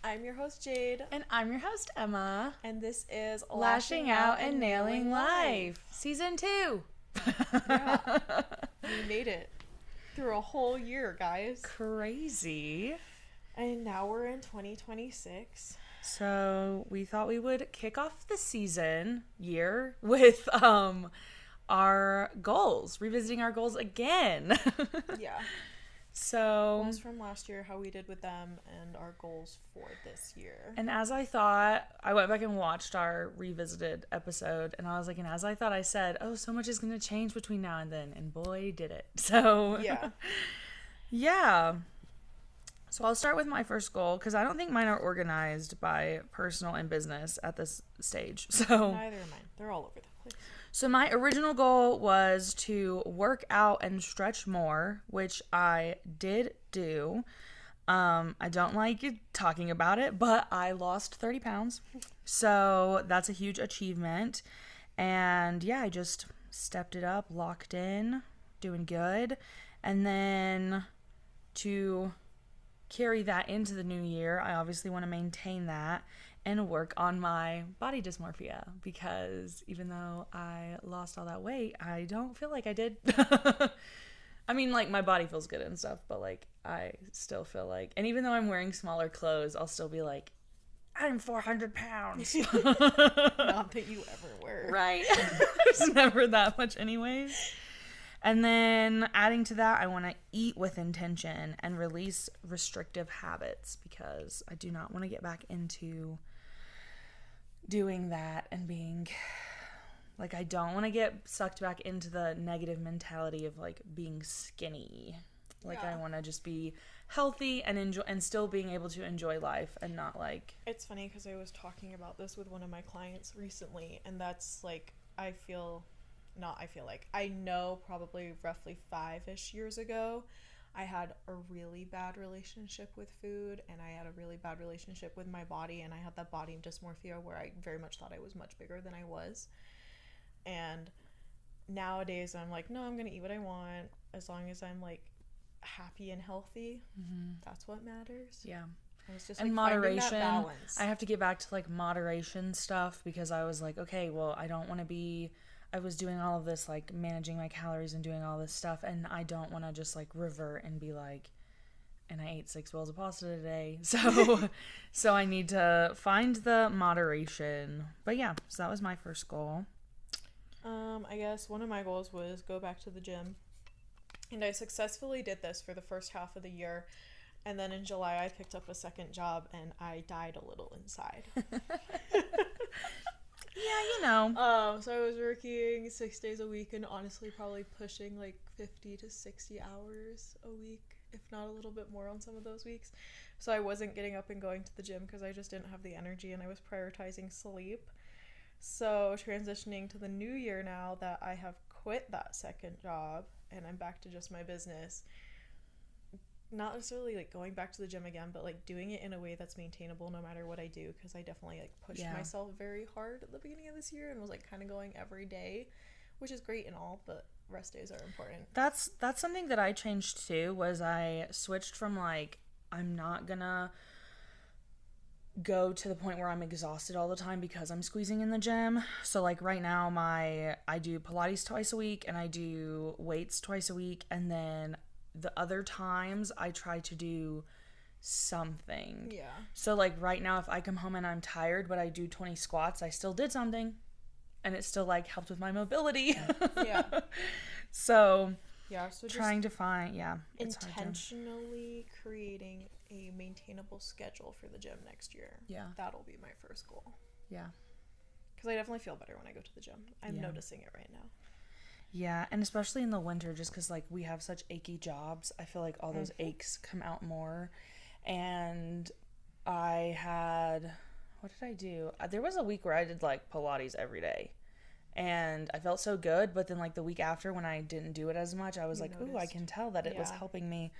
I'm your host, Jade. And I'm your host, Emma. And this is Lashing Out and Nailing Life. Season 2. Yeah. We made it through a whole year, guys. Crazy. And now we're in 2026. So we thought we would kick off the year with our goals. Revisiting our goals again. Yeah. So goals from last year, how we did with them, and our goals for this year. And as I thought, I went back and watched our revisited episode, and I was like, and as I thought, I said, oh, so much is going to change between now and then, and boy, did it. So yeah. Yeah. So I'll start with my first goal, because I don't think mine are organized by personal and business at this stage. So neither are mine. They're all over the place. So my original goal was to work out and stretch more, which I did do. I don't like talking about it, but I lost 30 pounds. So that's a huge achievement. And yeah, I just stepped it up, locked in, doing good. And then to carry that into the new year, I obviously want to maintain that and work on my body dysmorphia, because even though I lost all that weight, I don't feel like I did. I mean, like, my body feels good and stuff, but like, I still feel like, and even though I'm wearing smaller clothes, I'll still be like, I'm 400 pounds. Not that you ever were. Right. It's never that much anyways. And then adding to that, I want to eat with intention and release restrictive habits, because I do not want to get back into doing that and being like, I don't want to get sucked back into the negative mentality of like being skinny. Like, yeah. I want to just be healthy and enjoy, and still being able to enjoy life, and not like. It's funny because I was talking about this with one of my clients recently, and that's like, I know probably roughly 5-ish years ago, I had a really bad relationship with food, and I had a really bad relationship with my body, and I had that body dysmorphia where I very much thought I was much bigger than I was. And nowadays I'm like, no, I'm gonna eat what I want as long as I'm like happy and healthy. Mm-hmm. That's what matters. Yeah. And it's just and like moderation. Finding that balance. I have to get back to like moderation stuff, because I was like, okay, well, I was doing all of this, like managing my calories and doing all this stuff, and I don't want to just like revert and be like, and I ate 6 bowls of pasta today. So I need to find the moderation. But yeah, so that was my first goal. I guess one of my goals was go back to the gym. And I successfully did this for the first half of the year. And then in July, I picked up a second job, and I died a little inside. Yeah, you know. So I was working 6 days a week, and honestly probably pushing like 50 to 60 hours a week, if not a little bit more on some of those weeks. So I wasn't getting up and going to the gym because I just didn't have the energy, and I was prioritizing sleep. So transitioning to the new year now that I have quit that second job and I'm back to just my business, not necessarily like going back to the gym again, but like doing it in a way that's maintainable no matter what I do, because I definitely like pushed myself very hard at the beginning of this year and was like kind of going every day, which is great and all, but rest days are important. That's something that I changed too, was I switched from like, I'm not gonna go to the point where I'm exhausted all the time because I'm squeezing in the gym. So like right now I do Pilates twice a week, and I do weights twice a week, and then the other times I try to do something. Yeah. So like right now, if I come home and I'm tired but I do 20 squats, I still did something, and it still like helped with my mobility. Yeah. So so trying to find intentionally creating a maintainable schedule for the gym next year. Yeah. That'll be my first goal. Yeah. Because I definitely feel better when I go to the gym. I'm noticing it right now. Yeah, and especially in the winter, just because like we have such achy jobs, I feel like all those aches come out more. And I had, what did I do? There was a week where I did like Pilates every day, and I felt so good. But then like the week after, when I didn't do it as much, I was ooh, I can tell that it was helping me.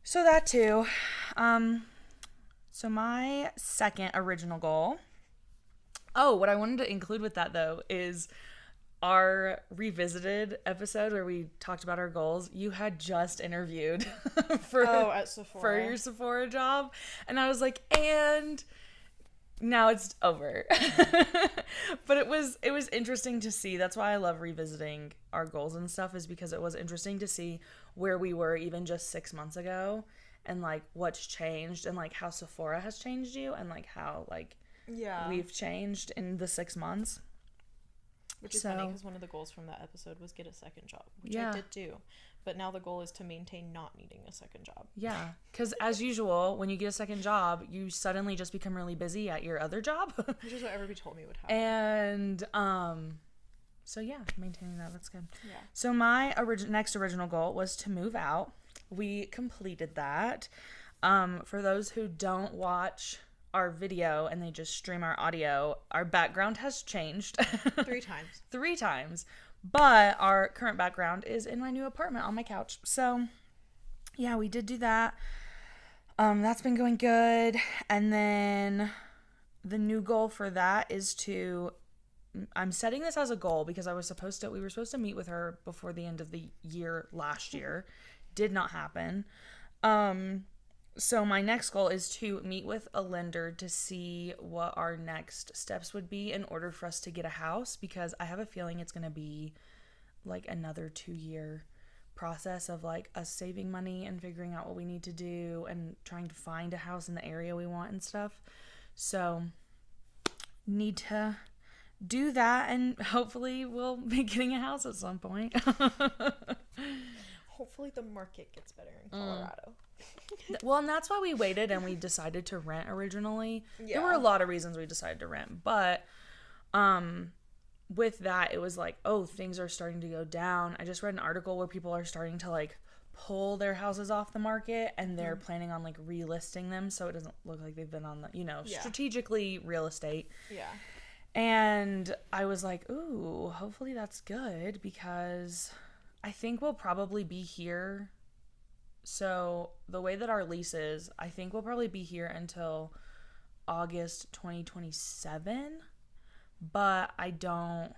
So that too. So my second original goal. Oh, what I wanted to include with that though is our revisited episode where we talked about our goals, you had just interviewed at Sephora. for your Sephora job. And I was like, and now it's over. But it was interesting to see. That's why I love revisiting our goals and stuff, is because it was interesting to see where we were even just 6 months ago, and like what's changed, and like how Sephora has changed you, and like how like we've changed in the 6 months. Which is funny because one of the goals from that episode was get a second job, which I did do. But now the goal is to maintain not needing a second job. Yeah, because as usual, when you get a second job, you suddenly just become really busy at your other job. Which is what everybody told me would happen. And so yeah, maintaining that's good. Yeah. So my next original goal was to move out. We completed that. For those who don't watch our video and they just stream our audio, our background has changed 3 times. But our current background is in my new apartment on my couch. So yeah, we did do that. That's been going good. And then the new goal for that is I'm setting this as a goal because we were supposed to meet with her before the end of the year last year. Did not happen. So my next goal is to meet with a lender to see what our next steps would be in order for us to get a house, because I have a feeling it's going to be like another 2-year process of like us saving money and figuring out what we need to do and trying to find a house in the area we want and stuff. So need to do that, and hopefully we'll be getting a house at some point. Hopefully the market gets better in Colorado. Well, and that's why we waited and we decided to rent originally. Yeah. There were a lot of reasons we decided to rent, but with that, it was like, oh, things are starting to go down. I just read an article where people are starting to like pull their houses off the market, and they're planning on like relisting them so it doesn't look like they've been on the, strategically real estate. Yeah. And I was like, ooh, hopefully that's good, because I think we'll probably be here. So the way that our lease is, I think we'll probably be here until August 2027, but I don't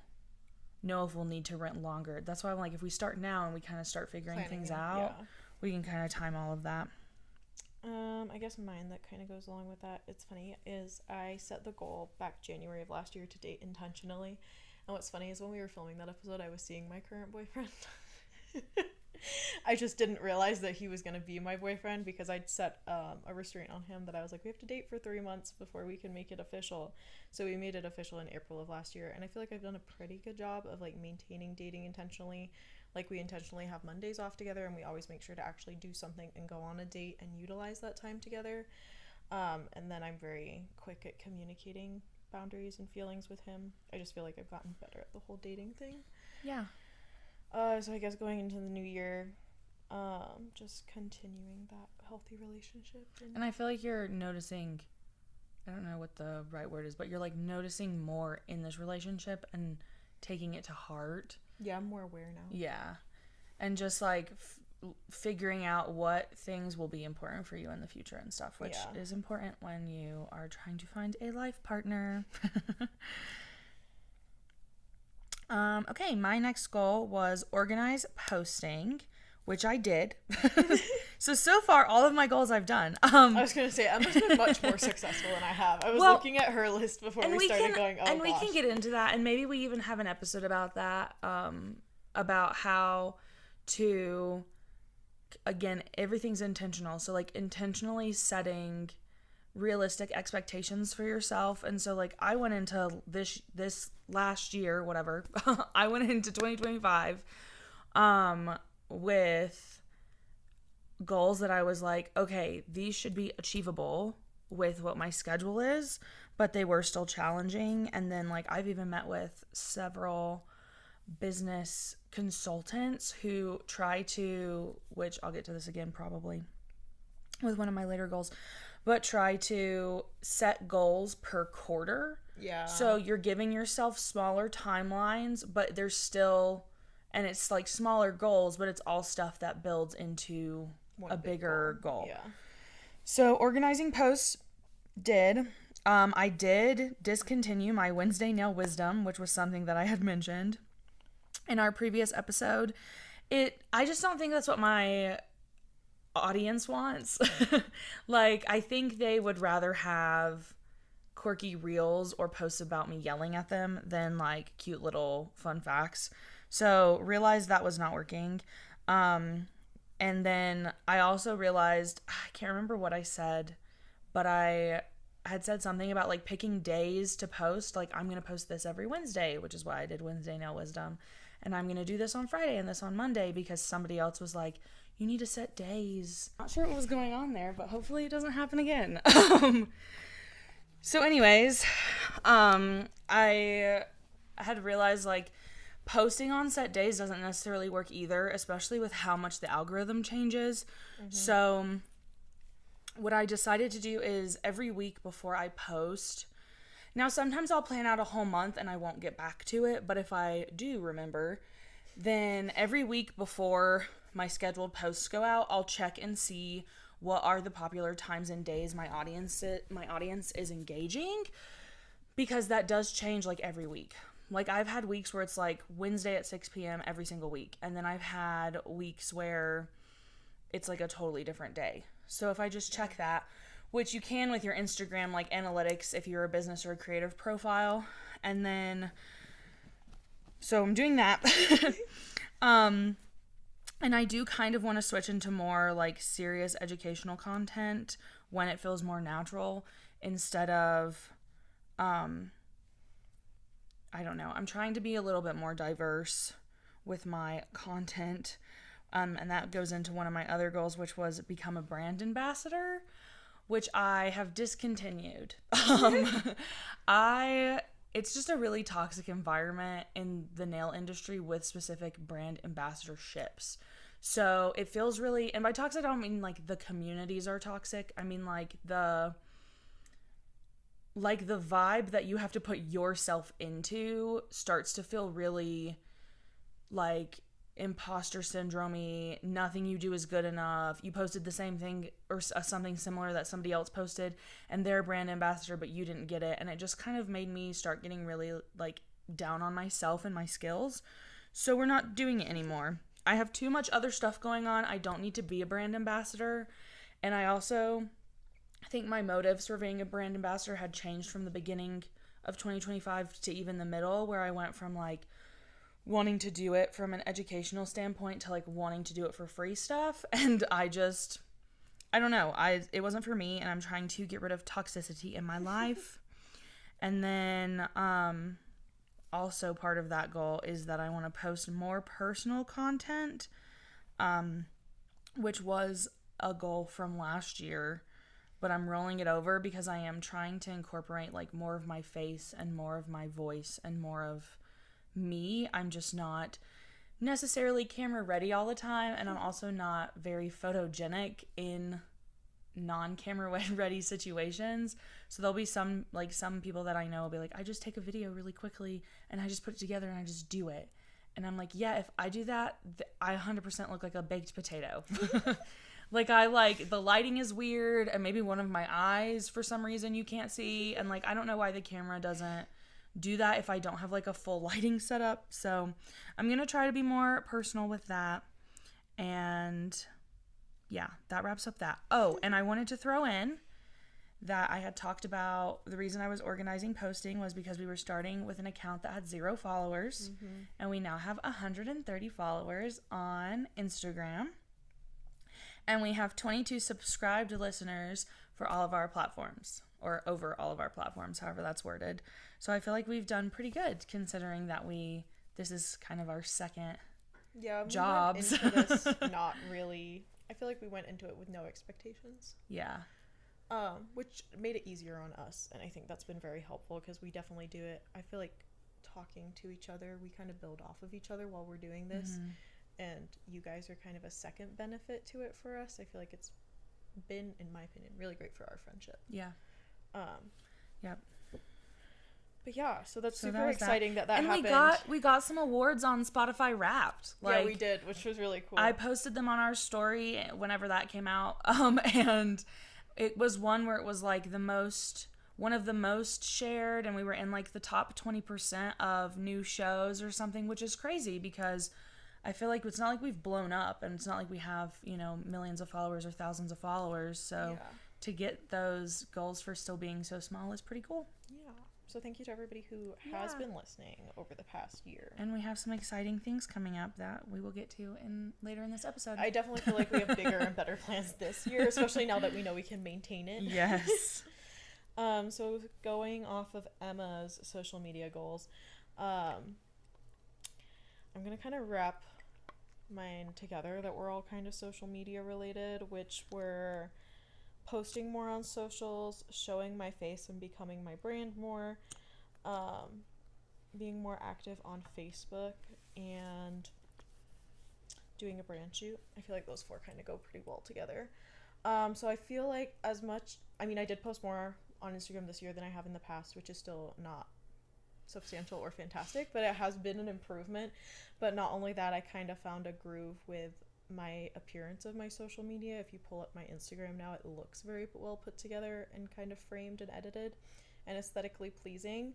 know if we'll need to rent longer. That's why I'm like, if we start now and we kind of start figuring things out, we can kind of time all of that. I guess mine that kind of goes along with that, it's funny, is I set the goal back January of last year to date intentionally. And what's funny is when we were filming that episode, I was seeing my current boyfriend. I just didn't realize that he was going to be my boyfriend because I'd set a restraint on him that I was like, we have to date for 3 months before we can make it official. So we made it official in April of last year, and I feel like I've done a pretty good job of like maintaining dating intentionally. Like, we intentionally have Mondays off together, and we always make sure to actually do something and go on a date and utilize that time together. And then I'm very quick at communicating boundaries and feelings with him. I just feel like I've gotten better at the whole dating thing. Yeah. So I guess going into the new year, just continuing that healthy relationship. And I feel like you're noticing, I don't know what the right word is, but you're like noticing more in this relationship and taking it to heart. Yeah, I'm more aware now. Yeah. And just like figuring out what things will be important for you in the future and stuff, which is important when you are trying to find a life partner. Okay, my next goal was organize posting, which I did. So far, all of my goals I've done. I was going to say, Emma's been much more successful than I have. I was looking at her list before we started going, oh, and gosh. We can get into that, and maybe we even have an episode about that, about how to, again, everything's intentional. So, like, intentionally setting realistic expectations for yourself. And so, like, I went into this last year, whatever, I went into 2025 with goals that I was like, okay, these should be achievable with what my schedule is, but they were still challenging. And then, like, I've even met with several business consultants who try to, which I'll get to this again probably with one of my later goals, but try to set goals per quarter. Yeah. So you're giving yourself smaller timelines, but there's still, and it's like smaller goals, but it's all stuff that builds into a bigger goal. Yeah. So organizing posts did. I did discontinue my Wednesday Nail Wisdom, which was something that I had mentioned. in our previous episode. I just don't think that's what my audience wants. Like, I think they would rather have quirky reels or posts about me yelling at them than like cute little fun facts. So realized that was not working. And then I also realized, I can't remember what I said, but I had said something about like picking days to post. Like, I'm going to post this every Wednesday, which is why I did Wednesday Nail Wisdom. And I'm going to do this on Friday and this on Monday, because somebody else was like, you need to set days. Not sure what was going on there, but hopefully it doesn't happen again. So anyways, I had realized like posting on set days doesn't necessarily work either, especially with how much the algorithm changes. Mm-hmm. So what I decided to do is every week before I post, now sometimes I'll plan out a whole month and I won't get back to it, but if I do remember, then every week before my scheduled posts go out, I'll check and see what are the popular times and days my audience is engaging, because that does change like every week. Like, I've had weeks where it's like Wednesday at 6 p.m. every single week, and then I've had weeks where it's like a totally different day. So if I just check that, which you can with your Instagram like analytics if you're a business or a creative profile, and then so I'm doing that. And I do kind of want to switch into more like serious educational content when it feels more natural, instead of, I don't know. I'm trying to be a little bit more diverse with my content. And that goes into one of my other goals, which was become a brand ambassador, which I have discontinued. It's just a really toxic environment in the nail industry with specific brand ambassadorships. So it feels really, and by toxic, I don't mean like the communities are toxic. I mean like the vibe that you have to put yourself into starts to feel really like imposter syndrome-y. Nothing you do is good enough. You posted the same thing or something similar that somebody else posted and they're a brand ambassador, but you didn't get it. And it just kind of made me start getting really like down on myself and my skills. So we're not doing it anymore. I have too much other stuff going on. I don't need to be a brand ambassador. And I think my motives for being a brand ambassador had changed from the beginning of 2025 to even the middle, where I went from like wanting to do it from an educational standpoint to like wanting to do it for free stuff. And I don't know. It wasn't for me, and I'm trying to get rid of toxicity in my life. And then also part of that goal is that I want to post more personal content, which was a goal from last year, but I'm rolling it over because I am trying to incorporate like more of my face and more of my voice and more of me. I'm just not necessarily camera ready all the time, and I'm also not very photogenic in non-camera ready situations. So there'll be some people that I know will be like, I just take a video really quickly and I just put it together and I just do it. And I'm like, yeah, if I do that, I 100% look like a baked potato. Like, the lighting is weird, and maybe one of my eyes for some reason you can't see, and like I don't know why the camera doesn't do that if I don't have like a full lighting setup. So I'm gonna try to be more personal with that. And yeah, that wraps up that. Oh, and I wanted to throw in that I had talked about the reason I was organizing posting was because we were starting with an account that had 0 followers, and we now have 130 followers on Instagram, and we have 22 subscribed listeners for all of our platforms, or over all of our platforms, however that's worded. So I feel like we've done pretty good, considering that this is kind of our second jobs. We went into this not really, I feel like we went into it with no expectations. Yeah. Which made it easier on us, and I think that's been very helpful because we definitely do it. I feel like talking to each other, we kind of build off of each other while we're doing this, and you guys are kind of a second benefit to it for us. I feel like it's been, in my opinion, really great for our friendship. Yeah. Yep. But yeah, so that's super exciting that and happened. And we got some awards on Spotify Wrapped. Yeah, we did, which was really cool. I posted them on our story whenever that came out. And it was one where it was like the most, one of the most shared, and we were in like the top 20% of new shows or something, which is crazy because I feel like it's not like we've blown up, and it's not like we have, millions of followers or thousands of followers. So to get those goals for still being so small is pretty cool. Yeah. So thank you to everybody who has been listening over the past year. And we have some exciting things coming up that we will get to later in this episode. I definitely feel like we have bigger and better plans this year, especially now that we know we can maintain it. Yes. So going off of Emma's social media goals, I'm going to kind of wrap mine together that we're all kind of social media related, which were posting more on socials, showing my face and becoming my brand more, being more active on Facebook, and doing a brand shoot. I feel like those four kind of go pretty well together. So I feel like I did post more on Instagram this year than I have in the past, which is still not substantial or fantastic, but it has been an improvement. But not only that, I kind of found a groove with my appearance of my social media. If you pull up my Instagram now, it looks very well put together and kind of framed and edited and aesthetically pleasing.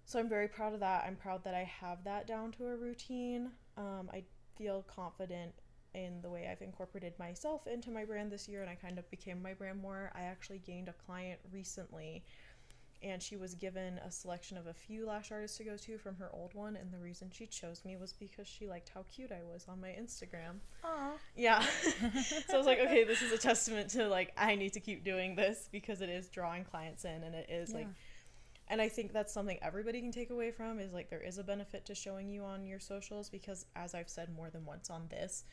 So I'm very proud of that. I'm proud that I have that down to a routine. I feel confident in the way I've incorporated myself into my brand this year, and I kind of became my brand more. I actually gained a client recently, and she was given a selection of a few lash artists to go to from her old one, and the reason she chose me was because she liked how cute I was on my Instagram. Aww. Yeah. So I was like, okay, this is a testament to, like, I need to keep doing this because it is drawing clients in, and it is, like, and I think that's something everybody can take away from is, like, there is a benefit to showing you on your socials because, as I've said more than once on this,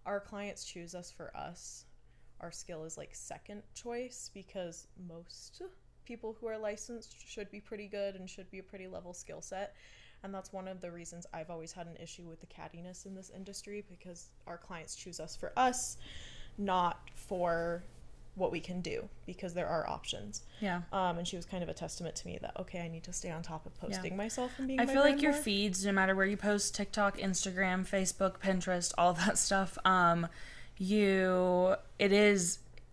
our clients choose us for us. Our skill is, like, second choice because most people who are licensed should be pretty good and should be a pretty level skill set, and that's one of the reasons I've always had an issue with the cattiness in this industry, because our clients choose us for us, not for what we can do, because there are options. And she was kind of a testament to me that, okay, I need to stay on top of posting myself and being I my feel like brand your more. feeds, no matter where you post, TikTok, Instagram, Facebook, Pinterest, all that stuff,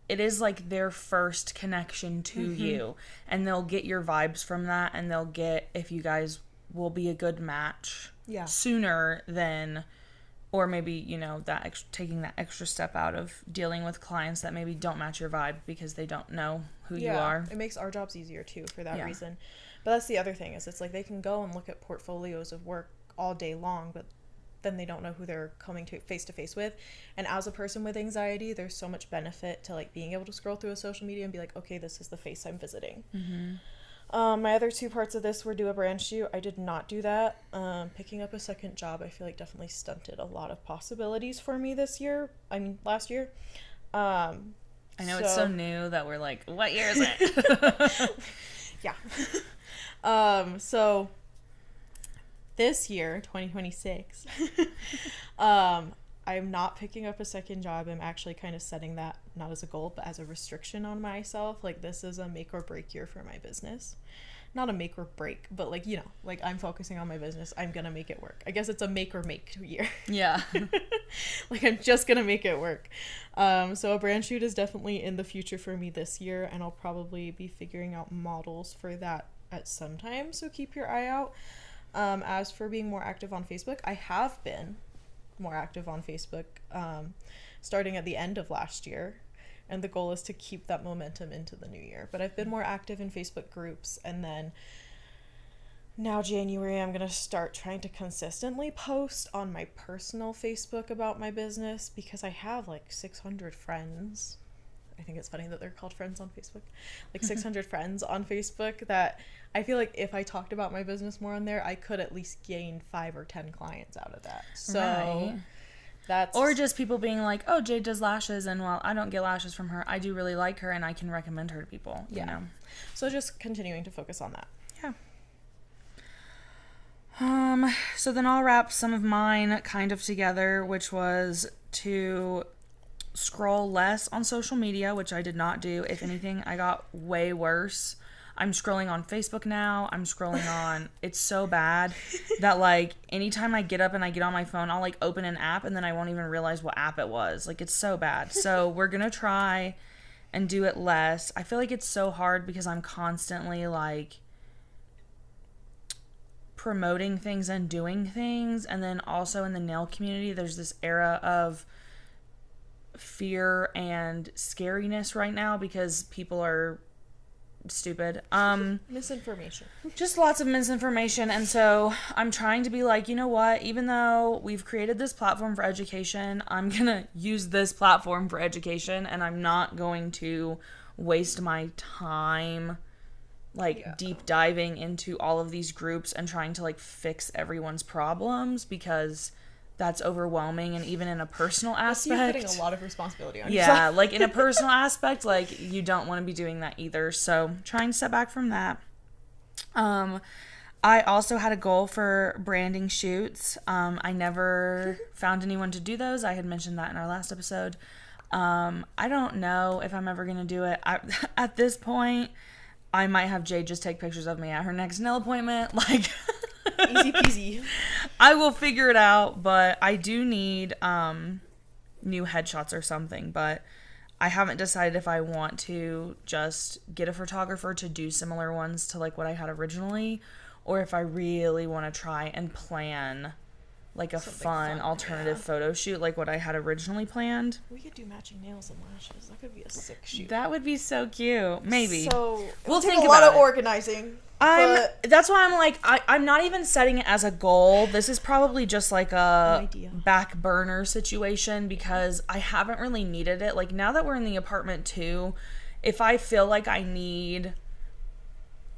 it is like their first connection to you, and they'll get your vibes from that, and they'll get if you guys will be a good match sooner than, or maybe, taking that extra step out of dealing with clients that maybe don't match your vibe because they don't know who you are. It makes our jobs easier too for that reason. But that's the other thing, is it's like they can go and look at portfolios of work all day long, but then they don't know who they're coming to face with. And as a person with anxiety, there's so much benefit to, like, being able to scroll through a social media and be like, okay, this is the face I'm visiting. My other two parts of this were do a brand shoot. I did not do that. Picking up a second job, I feel like definitely stunted a lot of possibilities for me last year. I know it's so new that we're like, what year is it? So this year, 2026, I'm not picking up a second job. I'm actually kind of setting that not as a goal, but as a restriction on myself. Like, this is a make or break year for my business. Not a make or break, but, like, I'm focusing on my business. I'm going to make it work. I guess it's a make or make year. Yeah. Like, I'm just going to make it work. So a brand shoot is definitely in the future for me this year, and I'll probably be figuring out models for that at some time. So keep your eye out. As for being more active on Facebook, I have been more active on Facebook starting at the end of last year, and the goal is to keep that momentum into the new year. But I've been more active in Facebook groups, and then now January I'm gonna start trying to consistently post on my personal Facebook about my business, because I have like 600 friends. I think it's funny that they're called friends on Facebook. Like 600 friends on Facebook that I feel like if I talked about my business more on there, I could at least gain 5 or 10 clients out of that. So that's... Or just people being like, oh, Jade does lashes, and while I don't get lashes from her, I do really like her and I can recommend her to people, you know? So just continuing to focus on that. So then I'll wrap some of mine kind of together, which was to scroll less on social media, which I did not do. If anything, I got way worse. I'm scrolling on Facebook now. I'm scrolling on... It's so bad that, like, anytime I get up and I get on my phone, I'll, like, open an app and then I won't even realize what app it was. Like, it's so bad. So we're going to try and do it less. I feel like it's so hard because I'm constantly like promoting things and doing things, and then also in the nail community there's this era of fear and scariness right now because people are stupid. Misinformation. Just lots of misinformation. And so I'm trying to be like, you know what, even though we've created this platform for education, I'm gonna use this platform for education, and I'm not going to waste my time like deep diving into all of these groups and trying to like fix everyone's problems, because that's overwhelming. And even in a personal aspect, you're putting a lot of responsibility on yeah, yourself. like in a personal aspect, like you don't want to be doing that either. So trying to step back from that. I also had a goal for branding shoots. I never found anyone to do those. I had mentioned that in our last episode. I don't know if I'm ever going to do it. At this point, I might have Jade just take pictures of me at her next nail appointment. Like, easy peasy. I will figure it out, but I do need new headshots or something. But I haven't decided if I want to just get a photographer to do similar ones to like what I had originally, or if I really want to try and plan like a fun alternative photo shoot like what I had originally planned. We could do matching nails and lashes. That could be a sick shoot. That would be so cute. Maybe. So we'll take think a lot about of organizing. That's why I'm like, I'm not even setting it as a goal. This is probably just like a back burner situation because I haven't really needed it. Like now that we're in the apartment too, if I feel like I need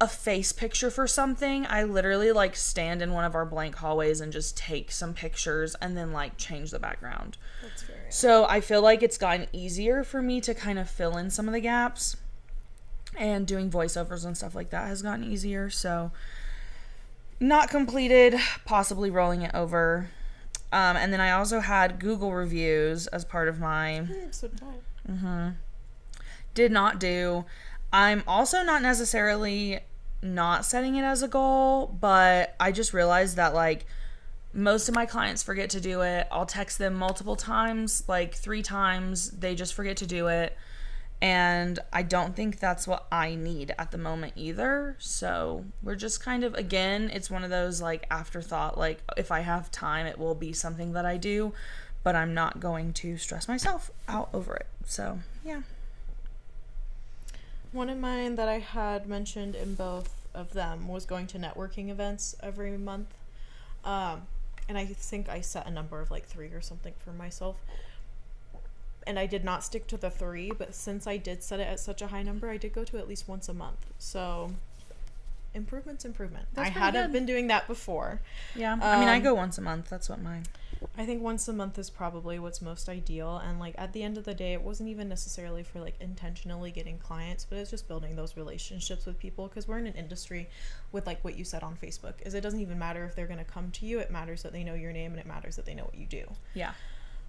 a face picture for something, I literally like stand in one of our blank hallways and just take some pictures and then like change the background. That's fair. So I feel like it's gotten easier for me to kind of fill in some of the gaps. And doing voiceovers and stuff like that has gotten easier. So not completed, possibly rolling it over. And then I also had Google reviews as part of my... Did not do. I'm also not necessarily not setting it as a goal, but I just realized that like most of my clients forget to do it. I'll text them multiple times, like 3 times. They just forget to do it. And I don't think that's what I need at the moment either. So we're just kind of, again, it's one of those like afterthought, like if I have time, it will be something that I do, but I'm not going to stress myself out over it. So yeah. One of mine that I had mentioned in both of them was going to networking events every month. And I think I set a number of like 3 or something for myself. And I did not stick to the 3, but since I did set it at such a high number, I did go to at least once a month. So, improvement. I hadn't been doing that before. Yeah, I mean, I go once a month. That's what mine. I think once a month is probably what's most ideal. And, like, at the end of the day, it wasn't even necessarily for, like, intentionally getting clients, but it's just building those relationships with people. Because we're in an industry with, like, what you said on Facebook, is it doesn't even matter if they're going to come to you. It matters that they know your name, and it matters that they know what you do. Yeah.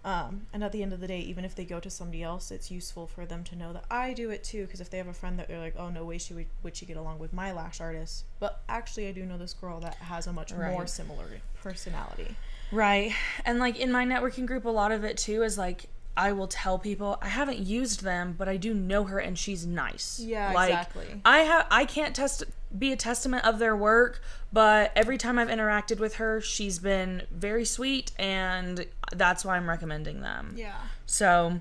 And at the end of the day, even if they go to somebody else, it's useful for them to know that I do it too. Because if they have a friend that they're like, oh, no way would she get along with my lash artist. But actually, I do know this girl that has a much more similar personality. Right. And like in my networking group, a lot of it too is like, I will tell people I haven't used them, but I do know her and she's nice. Yeah, like, exactly. I can't be a testament of their work, but every time I've interacted with her, she's been very sweet, and that's why I'm recommending them. Yeah. So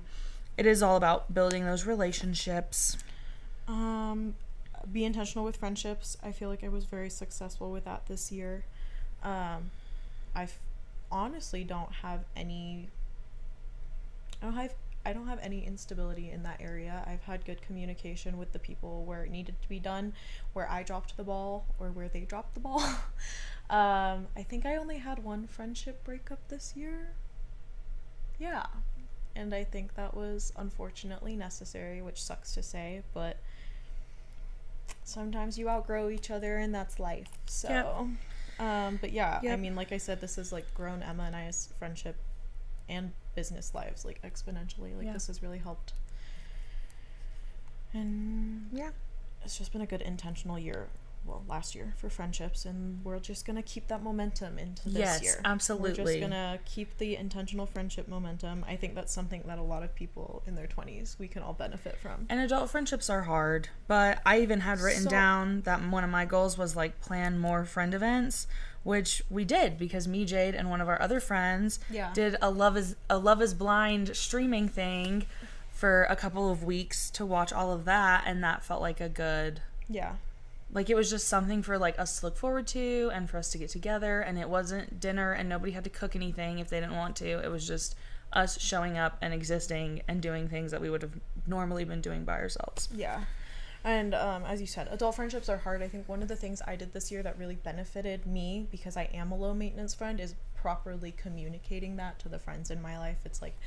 it is all about building those relationships. Be intentional with friendships. I feel like I was very successful with that this year. I honestly don't have any... I don't have any instability in that area. I've had good communication with the people where it needed to be done, where I dropped the ball or where they dropped the ball. I think I only had 1 friendship breakup this year. Yeah. And I think that was unfortunately necessary, which sucks to say, but sometimes you outgrow each other and that's life. So, but yeah, I mean, like I said, this has like grown Emma and I's friendship and business lives like exponentially. Like this has really helped, and it's just been a good intentional year last year for friendships, and we're just gonna keep that momentum into this year. Yes, absolutely. We're just gonna keep the intentional friendship momentum. I think that's something that a lot of people in their 20s, we can all benefit from. And adult friendships are hard, but I even had written down that one of my goals was like plan more friend events, which we did because me, Jade, and one of our other friends did a Love is Blind streaming thing for a couple of weeks to watch all of that, and that felt like a good like it was just something for like us to look forward to and for us to get together, and it wasn't dinner and nobody had to cook anything if they didn't want to. It was just us showing up and existing and doing things that we would have normally been doing by ourselves. Yeah. And as you said, adult friendships are hard. I think one of the things I did this year that really benefited me, because I am a low maintenance friend, is properly communicating that to the friends in my life. It's like,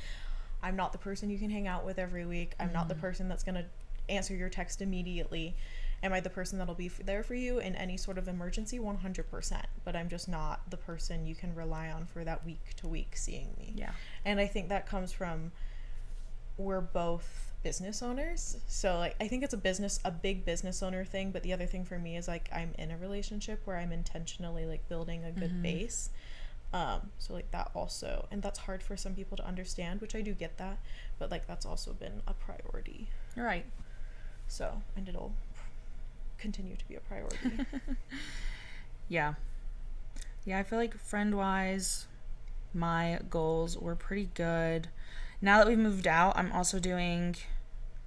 I'm not the person you can hang out with every week. I'm not the person that's going to answer your text immediately. Am I the person that'll be there for you in any sort of emergency? 100%. But I'm just not the person you can rely on for that week to week seeing me. Yeah. And I think that comes from, we're both business owners. So like, I think it's a big business owner thing. But the other thing for me is like, I'm in a relationship where I'm intentionally like building a good base. So like that also, and that's hard for some people to understand, which I do get that, but like that's also been a priority. Right. So, and it'll continue to be a priority. Yeah, I feel like friend-wise, my goals were pretty good. Now that we've moved out, I'm also doing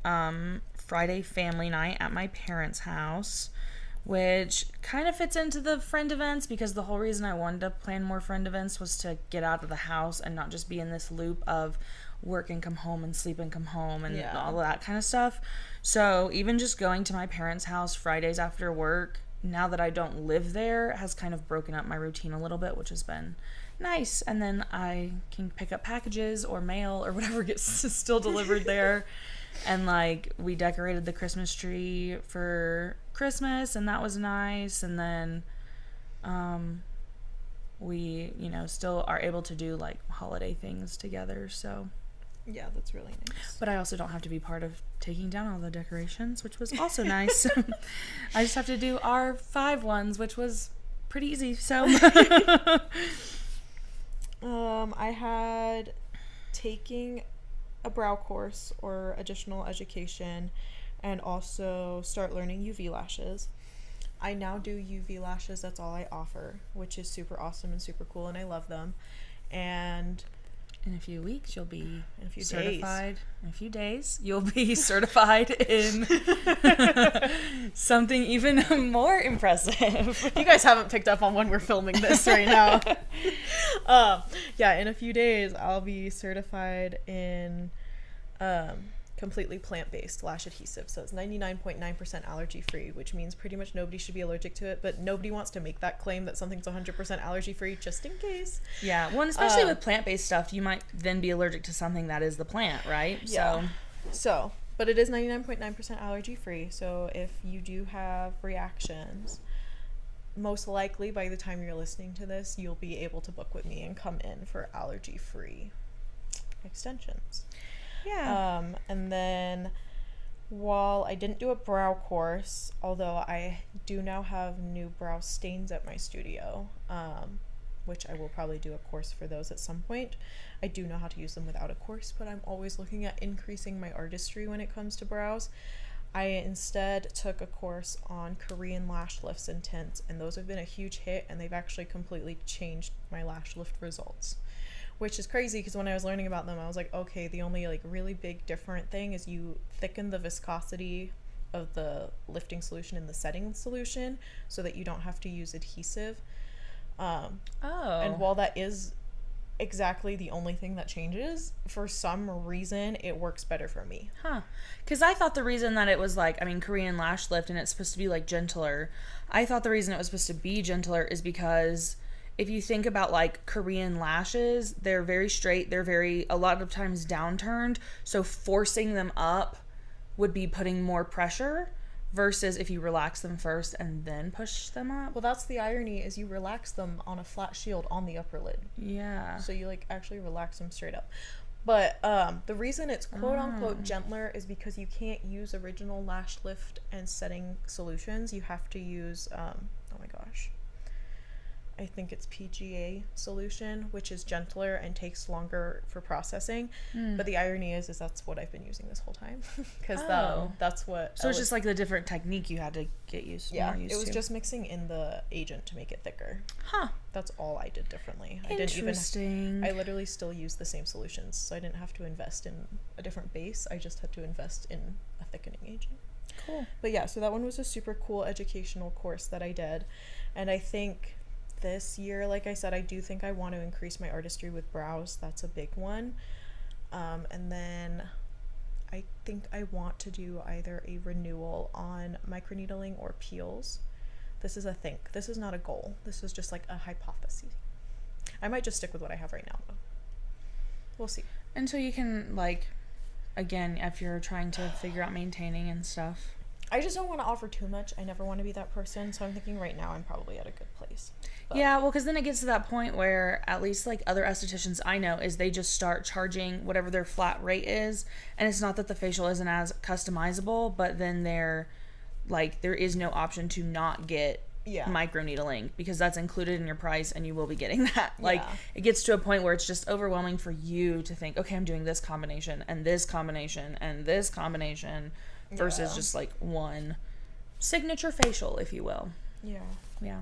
Friday family night at my parents' house, which kind of fits into the friend events, because the whole reason I wanted to plan more friend events was to get out of the house and not just be in this loop of work and come home and sleep and come home and all that kind of stuff. So even just going to my parents' house Fridays after work, now that I don't live there, has kind of broken up my routine a little bit, which has been nice. And then I can pick up packages or mail or whatever gets still delivered there. And like, we decorated the Christmas tree for Christmas, and that was nice. And then we, still are able to do like holiday things together. So yeah, that's really nice. But I also don't have to be part of taking down all the decorations, which was also nice. I just have to do our 5 ones, which was pretty easy. So I had taking a brow course or additional education, and also start learning UV lashes. I now do UV lashes. That's all I offer, which is super awesome and super cool, and I love them. And in a few weeks, you'll be certified. In a few days, you'll be certified in something even more impressive. You guys haven't picked up on when we're filming this right now. In a few days, I'll be certified in completely plant-based lash adhesive. So it's 99.9% allergy-free, which means pretty much nobody should be allergic to it, but nobody wants to make that claim that something's 100% allergy-free just in case. Yeah, well, especially with plant-based stuff, you might then be allergic to something that is the plant, right? Yeah. So, but it is 99.9% allergy-free, so if you do have reactions, most likely by the time you're listening to this, you'll be able to book with me and come in for allergy-free extensions. Yeah. And then while I didn't do a brow course, although I do now have new brow stains at my studio, which I will probably do a course for those at some point. I do know how to use them without a course, but I'm always looking at increasing my artistry when it comes to brows. I instead took a course on Korean lash lifts and tints, and those have been a huge hit, and they've actually completely changed my lash lift results. Which is crazy, because when I was learning about them, I was like, okay, the only like really big different thing is you thicken the viscosity of the lifting solution in the setting solution so that you don't have to use adhesive. And while that is exactly the only thing that changes, for some reason it works better for me. Because I thought the reason that it was like, Korean lash lift and it's supposed to be like gentler, I thought the reason it was supposed to be gentler is because if you think about like Korean lashes, they're very straight, they're a lot of times downturned, so forcing them up would be putting more pressure versus if you relax them first and then push them up. Well, that's the irony, is you relax them on a flat shield on the upper lid. Yeah. So you like actually relax them straight up. But the reason it's quote unquote gentler is because you can't use original lash lift and setting solutions. You have to use oh my gosh, I think it's PGA solution, which is gentler and takes longer for processing. But the irony is that's what I've been using this whole time, because that's what. So it's just like the different technique you had to get used. Yeah, more used it was to. just mixing in the agent to make it thicker. Huh. That's all I did differently. Interesting. I literally still used the same solutions, so I didn't have to invest in a different base. I just had to invest in a thickening agent. Cool. But yeah, so that one was a super cool educational course that I did, and I think this year, like I said, I do think I want to increase my artistry with brows. That's a big one. And then I think I want to do either a renewal on microneedling or peels. This is a think. This is not a goal. This is just like a hypothesis. I might just stick with what I have right now, though. We'll see. And so you can, like, again, if you're trying to figure out maintaining and stuff. I just don't want to offer too much. I never want to be that person. So I'm thinking right now I'm probably at a good place. But Yeah, well, because then it gets to that point where at least like other estheticians I know is they just start charging whatever their flat rate is. And it's not that the facial isn't as customizable, but then they're like, there is no option to not get microneedling because that's included in your price and you will be getting that. Like, it gets to a point where it's just overwhelming for you to think, okay, I'm doing this combination and this combination and this combination versus just like one signature facial, if you will. Yeah.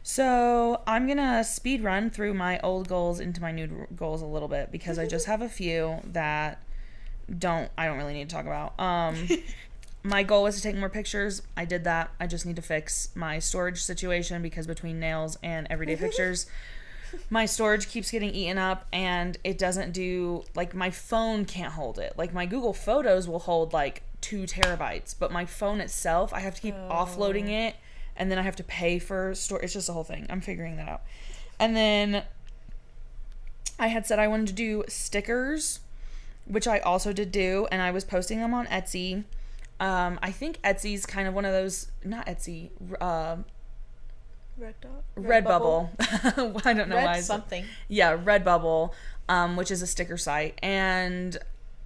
So I'm gonna speed run through my old goals into my new goals a little bit because I just have a few that I don't really need to talk about. My goal was to take more pictures. I did that. I just need to fix my storage situation because between nails and everyday pictures, my storage keeps getting eaten up and it doesn't do, like, my phone can't hold it. Like, my Google Photos will hold like 2 terabytes, but my phone itself, I have to keep offloading it and then I have to pay for storage. It's just a whole thing. I'm figuring that out. And then I had said I wanted to do stickers, which I also did do, and I was posting them on Etsy. I think Etsy's kind of one of those, not Etsy, Redbubble. I don't know why. Something. Yeah, Redbubble, which is a sticker site. And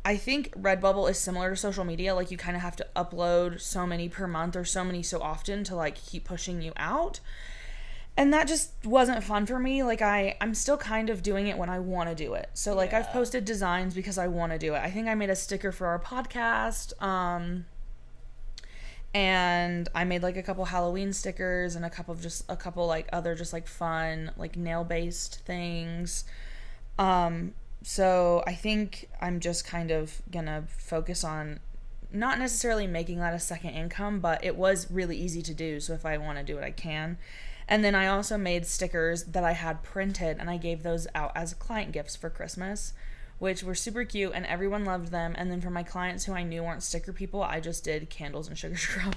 I think Redbubble is similar to social media. Like, you kind of have to upload so many per month or so many so often to, like, keep pushing you out. And that just wasn't fun for me. Like, I'm still kind of doing it when I want to do it. So, like, I've posted designs because I want to do it. I think I made a sticker for our podcast. And I made like a couple Halloween stickers and a couple like other just like fun like nail based things. So I think I'm just kind of gonna focus on not necessarily making that a second income, but it was really easy to do. So if I want to do it, I can. And then I also made stickers that I had printed and I gave those out as client gifts for Christmas, which were super cute and everyone loved them. And then for my clients who I knew weren't sticker people, I just did candles and sugar scrub.